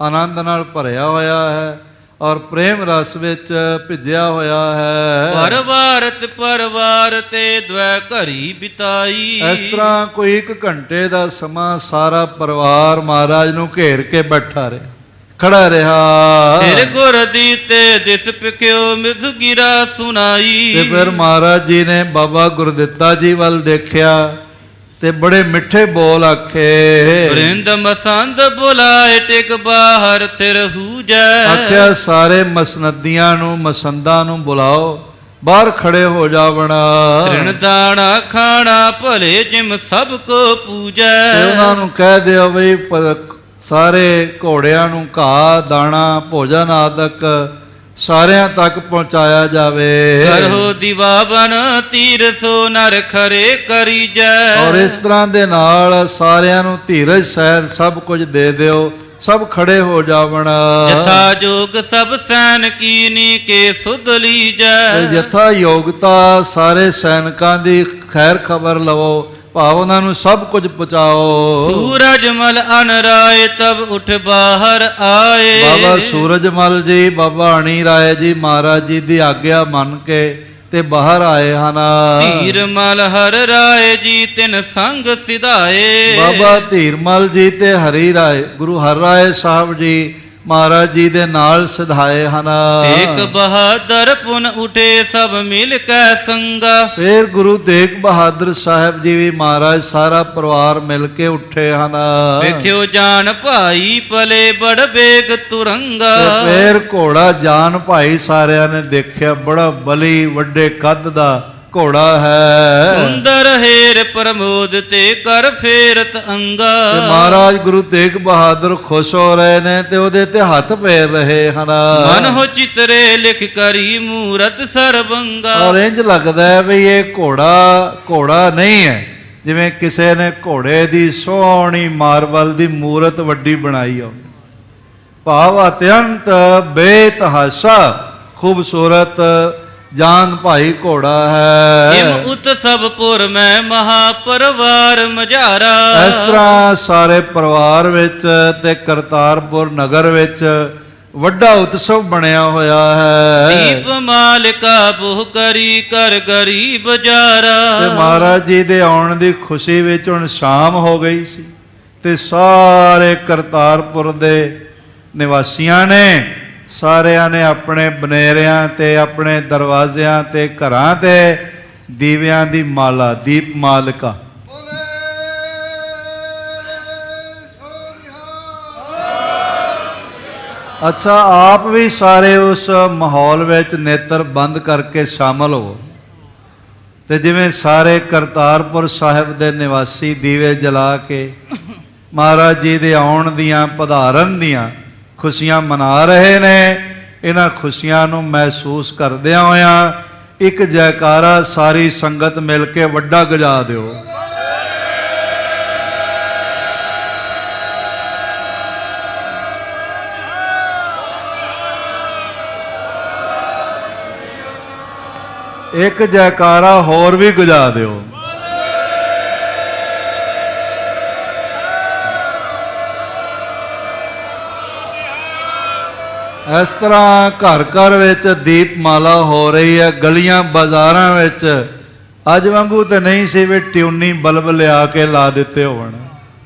ਆਨੰਦ ਨਾਲ ਭਰਿਆ ਹੋਇਆ ਹੈ ਔਰ ਪ੍ਰੇਮ ਰਸ ਵਿੱਚ ਭਿੱਜਿਆ ਹੋਇਆ ਹੈ। ਪਰਵਾਰ ਤੇ ਦ્વੈ ਘਰੀ ਬਿਤਾਈ। ਇਸ ਤਰ੍ਹਾਂ ਕੋਈ 1 ਘੰਟੇ ਦਾ ਸਮਾਂ ਸਾਰਾ ਪਰਿਵਾਰ ਮਹਾਰਾਜ ਨੂੰ ਘੇਰ ਕੇ ਬੈਠਾ ਰਿਹਾ, ਖੜਾ ਰਿਹਾ। ਸਿਰ ਗੁਰ ਦੀਤੇ ਦਿਸ ਪਿਕਿਓ ਮਿਧ ਗਿਰਾ ਸੁਨਾਈ। ਤੇ ਫਿਰ ਮਹਾਰਾਜ ਜੀ ਨੇ ਬਾਬਾ ਗੁਰਦਿੱਤਾ ਜੀ ਵੱਲ ਦੇਖਿਆ ਤੇ ਬੜੇ ਮਿੱਠੇ ਬੋਲ ਆਖੇ। ਬ੍ਰਿੰਦ ਮਸੰਦ ਬੁਲਾਏ ਟਿਕ ਬਾਹਰ ਥਿਰ ਹੂਜੈ। ਆਖਿਆ ਸਾਰੇ ਮਸਨਦੀਆਂ ਨੂੰ ਮਸੰਦਾਂ ਨੂੰ ਬੁਲਾਓ, ਬਾਹਰ ਖੜੇ ਹੋ ਜਾਵਣਾ। ਤ੍ਰਿਣ ਦਾਣਾ ਖਾਣਾ ਭਲੇ ਜਿਮ ਸਭ ਕੋ ਪੂਜੈ। ਤੇ ਉਹਨਾਂ ਨੂੰ ਕਹਿ ਦਿਓ ਬਈ ਸਾਰੇ ਘੋੜਿਆਂ ਨੂੰ ਘਾਹ ਦਾਣਾ ਭੋਜਨ ਆਦਿਕ ਸਾਰਿਆਂ ਤੱਕ ਪਹੁੰਚਾਇਆ ਜਾਵੇ। ਕਰੋ ਦੀਵਾਵਨ ਤੀਰ ਸੋ ਨਰ ਖਰੇ ਕਰੀਜੈ। ਔਰ ਇਸ ਤਰ੍ਹਾਂ ਦੇ ਨਾਲ ਸਾਰਿਆਂ ਨੂੰ ਧੀਰਜ ਸਹਿਤ ਸਭ ਕੁਝ ਦੇ ਦਿਓ, ਸਭ ਖੜੇ ਹੋ ਜਾਵਣ। ਜਥਾ ਜੋਗ ਸਭ ਸੈਨ ਕੀਨੀ ਕੇ ਸੁਧ ਲੀਜੈ। ਜਥਾ ਯੋਗਤਾ ਸਾਰੇ ਸੈਨਿਕਾਂ ਦੀ ਖੈਰ ਖਬਰ ਲਵੋ, ਭਾਵ ਉਹਨਾਂ ਨੂੰ ਸਭ ਕੁਝ ਪਹੁੰਚਾਓ। ਸੂਰਜ ਮਲ ਅਨ ਰਾਏ ਤਬ ਉਠ ਬਾਹਰ ਆਏ। ਬਾਬਾ ਸੂਰਜਮਲ ਜੀ ਬਾਬਾ ਅਣੀ ਰਾਏ ਜੀ ਮਹਾਰਾਜ ਜੀ ਦੀ ਆਗਿਆ ਮੰਨ ਕੇ ਤੇ ਬਾਹਰ ਆਏ ਹਨ। ਧੀਰਮਲ ਹਰ ਰਾਏ ਜੀ ਤਿਨ ਸੰਗ ਸਿਧਾਏ। ਬਾਬਾ ਧੀਰਮਲ ਜੀ ਤੇ ਹਰੀ ਰਾਏ ਗੁਰੂ ਹਰਿ ਰਾਏ ਸਾਹਿਬ ਜੀ ਮਹਾਰਾਜ ਜੀ ਦੇ ਨਾਲ ਸਿਧਾਏ ਹਨ। ਇੱਕ ਬਹਾਦਰ ਪੁਨ ਉਠੇ ਸਭ ਮਿਲ ਕੇ ਸੰਗਾ। ਫਿਰ ਗੁਰੂ ਤੇਗ ਬਹਾਦਰ ਸਾਹਿਬ ਜੀ ਵੀ ਮਹਾਰਾਜ ਸਾਰਾ ਪਰਿਵਾਰ ਮਿਲ ਕੇ ਉੱਠੇ ਹਨ। ਵੇਖਿਓ ਜਾਨ ਭਾਈ ਪਲੇ ਬੜ ਬੇਗ ਤੁਰੰਗਾ। ਫਿਰ ਘੋੜਾ ਜਾਨ ਭਾਈ ਸਾਰਿਆਂ ਨੇ ਦੇਖਿਆ, ਬੜਾ ਬਲੀ ਵੱਡੇ ਕੱਦ ਦਾ ਘੋੜਾ ਹੈ। ਸੁੰਦਰ ਹੇਰ ਪ੍ਰਮੋਦ ਤੇ ਕਰ ਫੇਰਤ ਅੰਗਾ। ਤੇ ਮਹਾਰਾਜ ਗੁਰੂ ਤੇਗ ਬਹਾਦਰ ਖੁਸ਼ ਹੋ ਰਹੇ ਨੇ ਤੇ ਉਹਦੇ ਤੇ ਹੱਥ ਫੇਰ ਰਹੇ ਹਨ। ਮਨ ਹੋ ਚਿਤਰੇ ਲਿਖ ਕਰੀ ਮੂਰਤ ਸਰਬੰਗਾ। ਔਰ ਇੰਜ ਲੱਗਦਾ ਹੈ ਵੀ ਇਹ ਘੋੜਾ ਨਹੀਂ ਹੈ, ਜਿਵੇਂ ਕਿਸੇ ਨੇ ਘੋੜੇ ਦੀ ਸੋਹਣੀ ਮਾਰਬਲ ਦੀ ਮੂਰਤ ਵੱਡੀ ਬਣਾਈ ਹੋ। ਭਾਵ ਅਤਿਅੰਤ ਬੇਤਹਾਸ਼ਾ ਖੂਬਸੂਰਤ ਜਾਨ ਭਾਈ ਘੋੜਾ ਹੈ। ਇਮ ਉਤਸਵਪੁਰ ਮੈਂ ਮਹਾਪਰਵਾਰ ਮਝਾਰਾ। ਇਸ ਤਰ੍ਹਾਂ ਸਾਰੇ ਪਰਿਵਾਰ ਵਿੱਚ ਤੇ ਕਰਤਾਰਪੁਰ ਨਗਰ ਵਿੱਚ ਵੱਡਾ ਉਤਸਵ ਬਣਿਆ ਹੋਇਆ ਹੈ। ਦੀਪ ਮਾਲਿਕਾ ਬੁਹ ਕਰੀ ਕਰ ਗਰੀਬ ਜਾਰਾ। ਤੇ ਮਹਾਰਾਜ ਜੀ ਦੇ ਆਉਣ ਦੀ ਖੁਸ਼ੀ ਵਿੱਚ ਹੁਣ ਸ਼ਾਮ ਹੋ ਗਈ ਸੀ ਤੇ ਸਾਰੇ ਕਰਤਾਰਪੁਰ ਦੇ ਨਿਵਾਸੀਆਂ ਨੇ ਸਾਰਿਆਂ ਨੇ ਆਪਣੇ ਬਨੇਰਿਆਂ ਤੇ ਆਪਣੇ ਦਰਵਾਜ਼ਿਆਂ ਤੇ ਘਰਾਂ ਤੇ ਦੀਵਿਆਂ ਦੀ ਮਾਲਾ ਦੀਪ ਮਾਲਿਕਾ ਅੱਛਾ, ਆਪ ਵੀ ਸਾਰੇ ਉਸ ਮਾਹੌਲ ਵਿੱਚ ਨੇਤਰ ਬੰਦ ਕਰਕੇ ਸ਼ਾਮਲ ਹੋ, ਤੇ ਜਿਵੇਂ ਸਾਰੇ ਕਰਤਾਰਪੁਰ ਸਾਹਿਬ ਦੇ ਨਿਵਾਸੀ ਦੀਵੇ ਜਲਾ ਕੇ ਮਹਾਰਾਜ ਜੀ ਦੇ ਆਉਣ ਦੀਆਂ, ਪਧਾਰਨ ਦੀਆਂ ਖੁਸ਼ੀਆਂ ਮਨਾ ਰਹੇ ਨੇ, ਇਹਨਾਂ ਖੁਸ਼ੀਆਂ ਨੂੰ ਮਹਿਸੂਸ ਕਰਦਿਆਂ ਹੋਇਆਂ ਇੱਕ ਜੈਕਾਰਾ ਸਾਰੀ ਸੰਗਤ ਮਿਲ ਕੇ ਵੱਡਾ ਗਜਾ ਦਿਓ। ਇੱਕ ਜੈਕਾਰਾ ਹੋਰ ਵੀ ਗੁਜਾ ਦਿਓ। ਇਸ ਤਰ੍ਹਾਂ ਘਰ ਘਰ ਵਿੱਚ ਦੀਪਮਾਲਾ ਹੋ ਰਹੀ ਹੈ, ਗਲੀਆਂ ਬਾਜ਼ਾਰਾਂ ਵਿੱਚ। ਅੱਜ ਵਾਂਗੂ ਤਾਂ ਨਹੀਂ ਸੀ ਵੀ ਟਿਊਨੀ ਬਲਬ ਲਿਆ ਕੇ ਲਾ ਦਿੱਤੇ ਹੋਣ,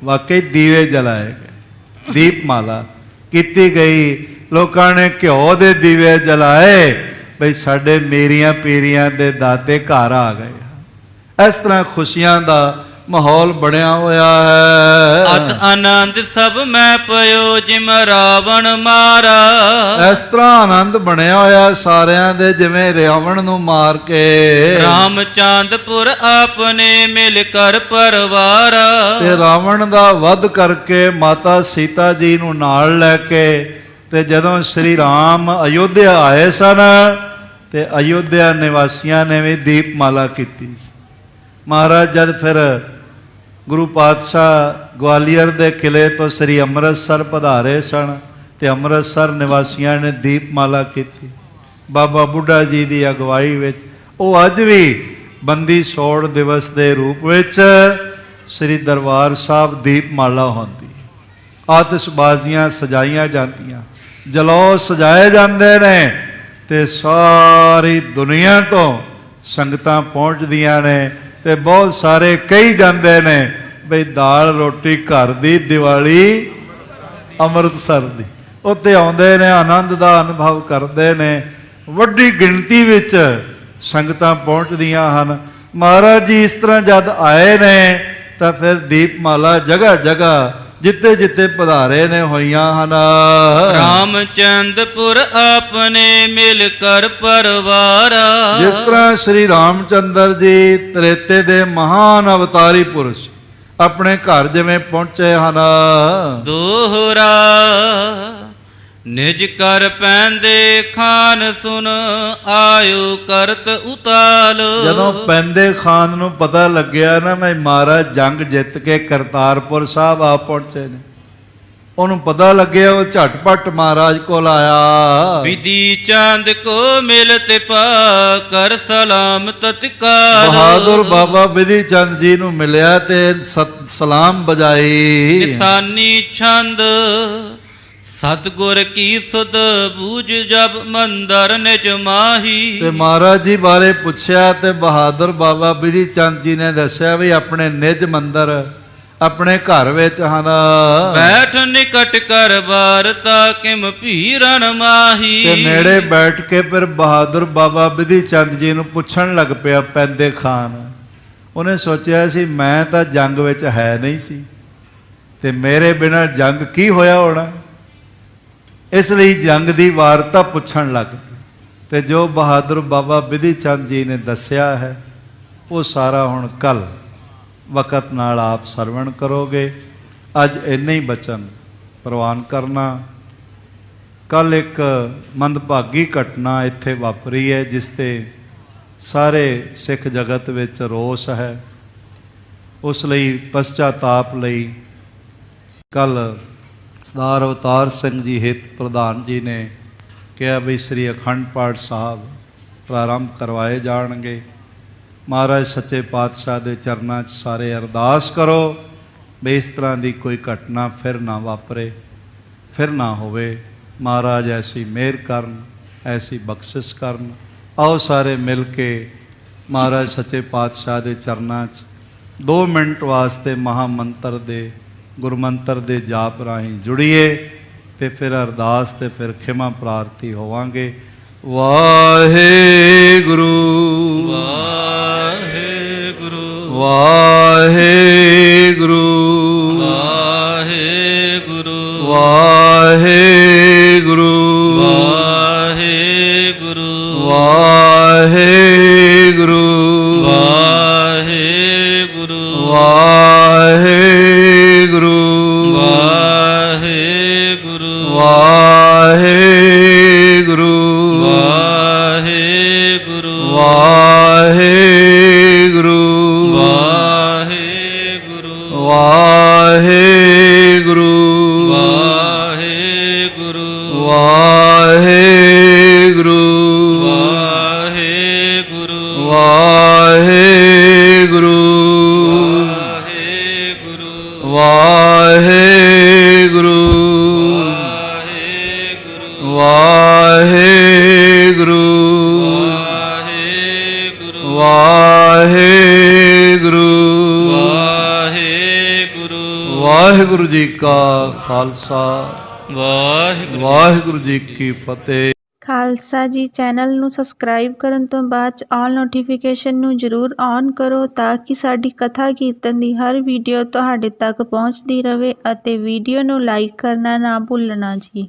ਵਾਕਈ ਦੀਵੇ ਜਲਾਏ ਗਏ, ਦੀਪਮਾਲਾ ਕੀਤੀ ਗਈ। ਲੋਕਾਂ ਨੇ ਘਿਓ ਦੇ ਦੀਵੇ ਜਲਾਏ, ਬਈ ਸਾਡੇ ਮੇਰੀਆਂ ਪੀਰੀਆਂ ਦੇ ਦਾਤੇ ਘਰ ਆ ਗਏ। ਇਸ ਤਰ੍ਹਾਂ ਖੁਸ਼ੀਆਂ ਦਾ ਮਾਹੌਲ ਬਣਿਆ ਹੋਇਆ ਹੈ। ਅਤ ਆਨੰਦ ਸਭ ਮੈਂ ਪਇਓ ਜਿਮ ਰਾਵਣ ਮਾਰਾ। ਇਸ ਤਰ੍ਹਾਂ ਆਨੰਦ ਬਣਿਆ ਹੋਇਆ ਸਾਰਿਆਂ ਦੇ, ਜਿਵੇਂ ਰਾਵਣ ਨੂੰ ਮਾਰ ਕੇ ਰਾਮਚੰਦਪੁਰ ਆਪਨੇ ਮਿਲ ਕਰ ਪਰਵਾਰਾ। ਤੇ ਰਾਵਣ ਦਾ ਵਧ ਕਰਕੇ ਮਾਤਾ ਸੀਤਾ ਜੀ ਨੂੰ ਨਾਲ ਲੈ ਕੇ, ਤੇ ਜਦੋਂ ਸ੍ਰੀ ਰਾਮ ਅਯੋਧਿਆ ਆਏ ਸਨ, ਤੇ ਅਯੋਧਿਆ ਨਿਵਾਸੀਆਂ ਨੇ ਵੀ ਦੀਪਮਾਲਾ ਕੀਤੀ ਸੀ। ਮਹਾਰਾਜ ਜਦ ਫਿਰ ਗੁਰੂ ਪਾਤਸ਼ਾਹ ਗਵਾਲੀਅਰ ਦੇ ਕਿਲੇ ਤੋਂ ਸ੍ਰੀ ਅੰਮ੍ਰਿਤਸਰ ਪਧਾਰੇ ਸਨ, ਤੇ ਅੰਮ੍ਰਿਤਸਰ ਨਿਵਾਸੀਆਂ ਨੇ ਦੀਪਮਾਲਾ ਕੀਤੀ ਬਾਬਾ ਬੁੱਢਾ ਜੀ ਦੀ ਅਗਵਾਈ ਵਿੱਚ। ਉਹ ਅੱਜ ਵੀ ਬੰਦੀ ਛੋੜ ਦਿਵਸ ਦੇ ਰੂਪ ਵਿੱਚ ਸ੍ਰੀ ਦਰਬਾਰ ਸਾਹਿਬ ਦੀਪਮਾਲਾ ਹੁੰਦੀ, ਆਤਿਸ਼ਬਾਜ਼ੀਆਂ ਸਜਾਈਆਂ ਜਾਂਦੀਆਂ, ਜਲੌ ਸਜਾਏ ਜਾਂਦੇ ਨੇ, ਤੇ ਸਾਰੀ ਦੁਨੀਆ ਤੋਂ ਸੰਗਤਾਂ ਪਹੁੰਚਦੀਆਂ ਨੇ। ਤੇ ਬਹੁਤ ਸਾਰੇ ਕਹੀ ਜਾਂਦੇ ਨੇ ਬਈ ਦਾਲ ਰੋਟੀ ਘਰ ਦੀ, ਦੀਵਾਲੀ ਅੰਮ੍ਰਿਤਸਰ ਦੀ। ਉੱਥੇ ਆਉਂਦੇ ਨੇ, ਆਨੰਦ ਦਾ ਅਨੁਭਵ ਕਰਦੇ ਨੇ। ਵੱਡੀ ਗਿਣਤੀ ਵਿੱਚ ਸੰਗਤਾਂ ਪਹੁੰਚਦੀਆਂ ਹਨ। ਮਹਾਰਾਜ ਜੀ ਇਸ ਤਰ੍ਹਾਂ ਜਦ ਆਏ ਨੇ, ਤਾਂ ਫਿਰ ਦੀਪਮਾਲਾ ਜਗ੍ਹਾ ਜਗ੍ਹਾ ਜਿੱਥੇ ਜਿੱਥੇ ਪਧਾਰੇ ਨੇ ਹੋਈਆਂ ਹਨ। ਰਾਮਚੰਦਪੁਰ ਆਪਨੇ ਮਿਲ ਕਰ ਪਰਵਾਰਾ। ਜਿਸ ਤਰ੍ਹਾਂ ਸ੍ਰੀ ਰਾਮਚੰਦਰ ਜੀ ਤ੍ਰੇਤੇ ਦੇ ਮਹਾਨ ਅਵਤਾਰੀ ਪੁਰਸ਼ ਆਪਣੇ ਘਰ ਜਿਵੇਂ ਪਹੁੰਚੇ ਹਨ। ਦੋਹਰਾ ਨਿਜ ਕਰ ਪੈਂਦੇ ਖਾਨ ਸੁਨ ਆਇਓ ਕਰਤ ਉਤਾਲ। ਜਦੋਂ ਪੈਂਦੇ ਖਾਨ ਨੂੰ ਪਤਾ ਲੱਗਿਆ ਨਾ ਮੈਂ ਮਹਾਰਾਜ ਜੰਗ ਜਿੱਤ ਕੇ ਕਰਤਾਰਪੁਰ ਸਾਹਿਬ ਆ ਪਹੁੰਚੇ ਨੇ, ਉਹਨੂੰ ਪਤਾ ਲੱਗਿਆ, ਉਹ ਝਟਪਟ ਮਹਾਰਾਜ ਕੋਲ ਆਇਆ। ਵਿਧੀ ਚੰਦ ਕੋ ਮਿਲਤ ਪਾ ਕਰ ਸਲਾਮ ਤਤਕਾਲ। ਬਹਾਦਰ ਬਾਬਾ ਵਿਧੀ ਚੰਦ ਜੀ ਨੂੰ ਮਿਲਿਆ ਤੇ ਸਲਾਮ ਬਜਾਈ। ਕਿਸਾਨੀ ਛੰਦ ਸਤਿਗੁਰ ਕੀ ਸੁਧ ਬੂਝ ਜਬ ਮੰਦਰ ਨਿਜ ਮਾਹੀ। ਤੇ ਮਹਾਰਾਜ ਜੀ ਬਾਰੇ ਪੁੱਛਿਆ, ਤੇ ਬਹਾਦਰ ਬਾਬਾ ਵਿਧੀ ਚੰਦ ਜੀ ਨੇ ਦੱਸਿਆ ਵੀ ਆਪਣੇ ਨਿਜ ਮੰਦਰ, ਆਪਣੇ ਘਰ ਵਿੱਚ ਹਨ। ਬੈਠ ਨਿਕਟ ਕਰ ਬਾਰਤਾ ਕਿਮ ਭੀਰਨ ਮਾਹੀ। ਤੇ ਨੇੜੇ ਬੈਠ ਕੇ ਫਿਰ ਬਹਾਦਰ ਬਾਬਾ ਵਿਧੀ ਚੰਦ ਜੀ ਨੂੰ ਪੁੱਛਣ ਲੱਗ ਪਿਆ ਪੈਂਦੇ ਖਾਨ। ਉਹਨੇ ਸੋਚਿਆ ਸੀ ਮੈਂ ਤਾਂ ਜੰਗ ਵਿੱਚ ਹੈ ਨਹੀਂ ਸੀ, ਤੇ ਮੇਰੇ ਬਿਨਾਂ ਜੰਗ ਕੀ ਹੋਇਆ ਹੋਣਾ, ਇਸ ਲਈ ਜੰਗ ਦੀ ਵਾਰਤਾ ਪੁੱਛਣ ਲੱਗ ਪਈ। ਤੇ ਜੋ ਬਹਾਦਰ ਬਾਬਾ ਵਿਧੀ ਚੰਦ ਜੀ ਨੇ ਦੱਸਿਆ ਹੈ, ਉਹ ਸਾਰਾ ਹੁਣ ਕੱਲ ਵਕਤ ਨਾਲ ਆਪ ਸਰਵਣ ਕਰੋਗੇ। ਅੱਜ ਇੰਨੇ ਹੀ ਬਚਨ ਪ੍ਰਵਾਨ ਕਰਨਾ। ਕੱਲ ਇੱਕ ਮੰਦਭਾਗੀ ਘਟਨਾ ਇੱਥੇ ਵਾਪਰੀ ਹੈ, ਜਿਸ ਤੇ ਸਾਰੇ ਸਿੱਖ ਜਗਤ ਵਿੱਚ ਰੋਸ ਹੈ। ਉਸ ਲਈ ਪਛਤਾਤਾਪ ਲਈ ਕੱਲ ਸਰਦਾਰ ਅਵਤਾਰ ਸਿੰਘ ਜੀ ਹਿੱਤ ਪ੍ਰਧਾਨ ਜੀ ਨੇ ਕਿਹਾ ਵੀ ਸ੍ਰੀ ਅਖੰਡ ਪਾਠ ਸਾਹਿਬ ਪ੍ਰਾਰੰਭ ਕਰਵਾਏ ਜਾਣਗੇ। ਮਹਾਰਾਜ ਸੱਚੇ ਪਾਤਸ਼ਾਹ ਦੇ ਚਰਨਾਂ 'ਚ ਸਾਰੇ ਅਰਦਾਸ ਕਰੋ ਵੀ ਇਸ ਤਰ੍ਹਾਂ ਦੀ ਕੋਈ ਘਟਨਾ ਫਿਰ ਨਾ ਵਾਪਰੇ, ਫਿਰ ਨਾ ਹੋਵੇ। ਮਹਾਰਾਜ ਐਸੀ ਮਿਹਰ ਕਰਨ, ਐਸੀ ਬਖਸ਼ਿਸ਼ ਕਰਨ। ਆਓ ਸਾਰੇ ਮਿਲ ਕੇ ਮਹਾਰਾਜ ਸੱਚੇ ਪਾਤਸ਼ਾਹ ਦੇ ਚਰਨਾਂ 'ਚ 2 ਮਿੰਟ ਵਾਸਤੇ ਮਹਾਮੰਤਰ ਦੇ, ਗੁਰਮੰਤਰ ਦੇ ਜਾਪ ਰਾਹੀਂ ਜੁੜੀਏ, ਤੇ ਫਿਰ ਅਰਦਾਸ ਤੇ ਫਿਰ ਖਿਮਾ ਪ੍ਰਾਰਥੀ ਹੋਵਾਂਗੇ। ਵਾਹਿਗੁਰੂ ਵਾਹਿਗੁਰੂ ਵਾਹਿਗੁਰੂ ਵਾਹਿਗੁਰੂ ਵਾਹਿਗੁਰੂ ਵਾਹਿਗੁਰੂ ਵਾਹਿਗੁਰੂ ਵਾਹਿਗੁਰੂ ਵਾਹਿਗੁਰੂ ਵਾਹਿਗੁਰੂ ਵਾਹਿਗੁਰੂ ਵਾਹਿਗੁਰੂ ਵਾਹਿਗੁਰੂ ਵਾਹਿਗੁਰੂ ਵਾਹਿਗੁਰੂ ਵਾਹਿਗੁਰੂ ਵਾਹਿਗੁਰੂ ਵਾਹਿਗੁਰੂ ਜੀ ਕਾ ਖਾਲਸਾ ਵਾਹਿਗੁਰੂ ਵਾਹਿਗੁਰੂ ਜੀ ਕੀ ਫਤਿਹ। ਖਾਲਸਾ ਜੀ ਚੈਨਲ ਨੂੰ ਸਬਸਕ੍ਰਾਈਬ ਕਰਨ ਤੋਂ ਬਾਅਦ 'ਚ ਆਲ ਨੋਟੀਫਿਕੇਸ਼ਨ ਨੂੰ ਜ਼ਰੂਰ ਔਨ ਕਰੋ ਤਾਂ ਕਿ ਸਾਡੀ ਕਥਾ ਕੀਰਤਨ ਦੀ ਹਰ ਵੀਡੀਓ ਤੁਹਾਡੇ ਤੱਕ ਪਹੁੰਚਦੀ ਰਹੇ ਅਤੇ ਵੀਡੀਓ ਨੂੰ ਲਾਈਕ ਕਰਨਾ ਨਾ ਭੁੱਲਣਾ ਜੀ।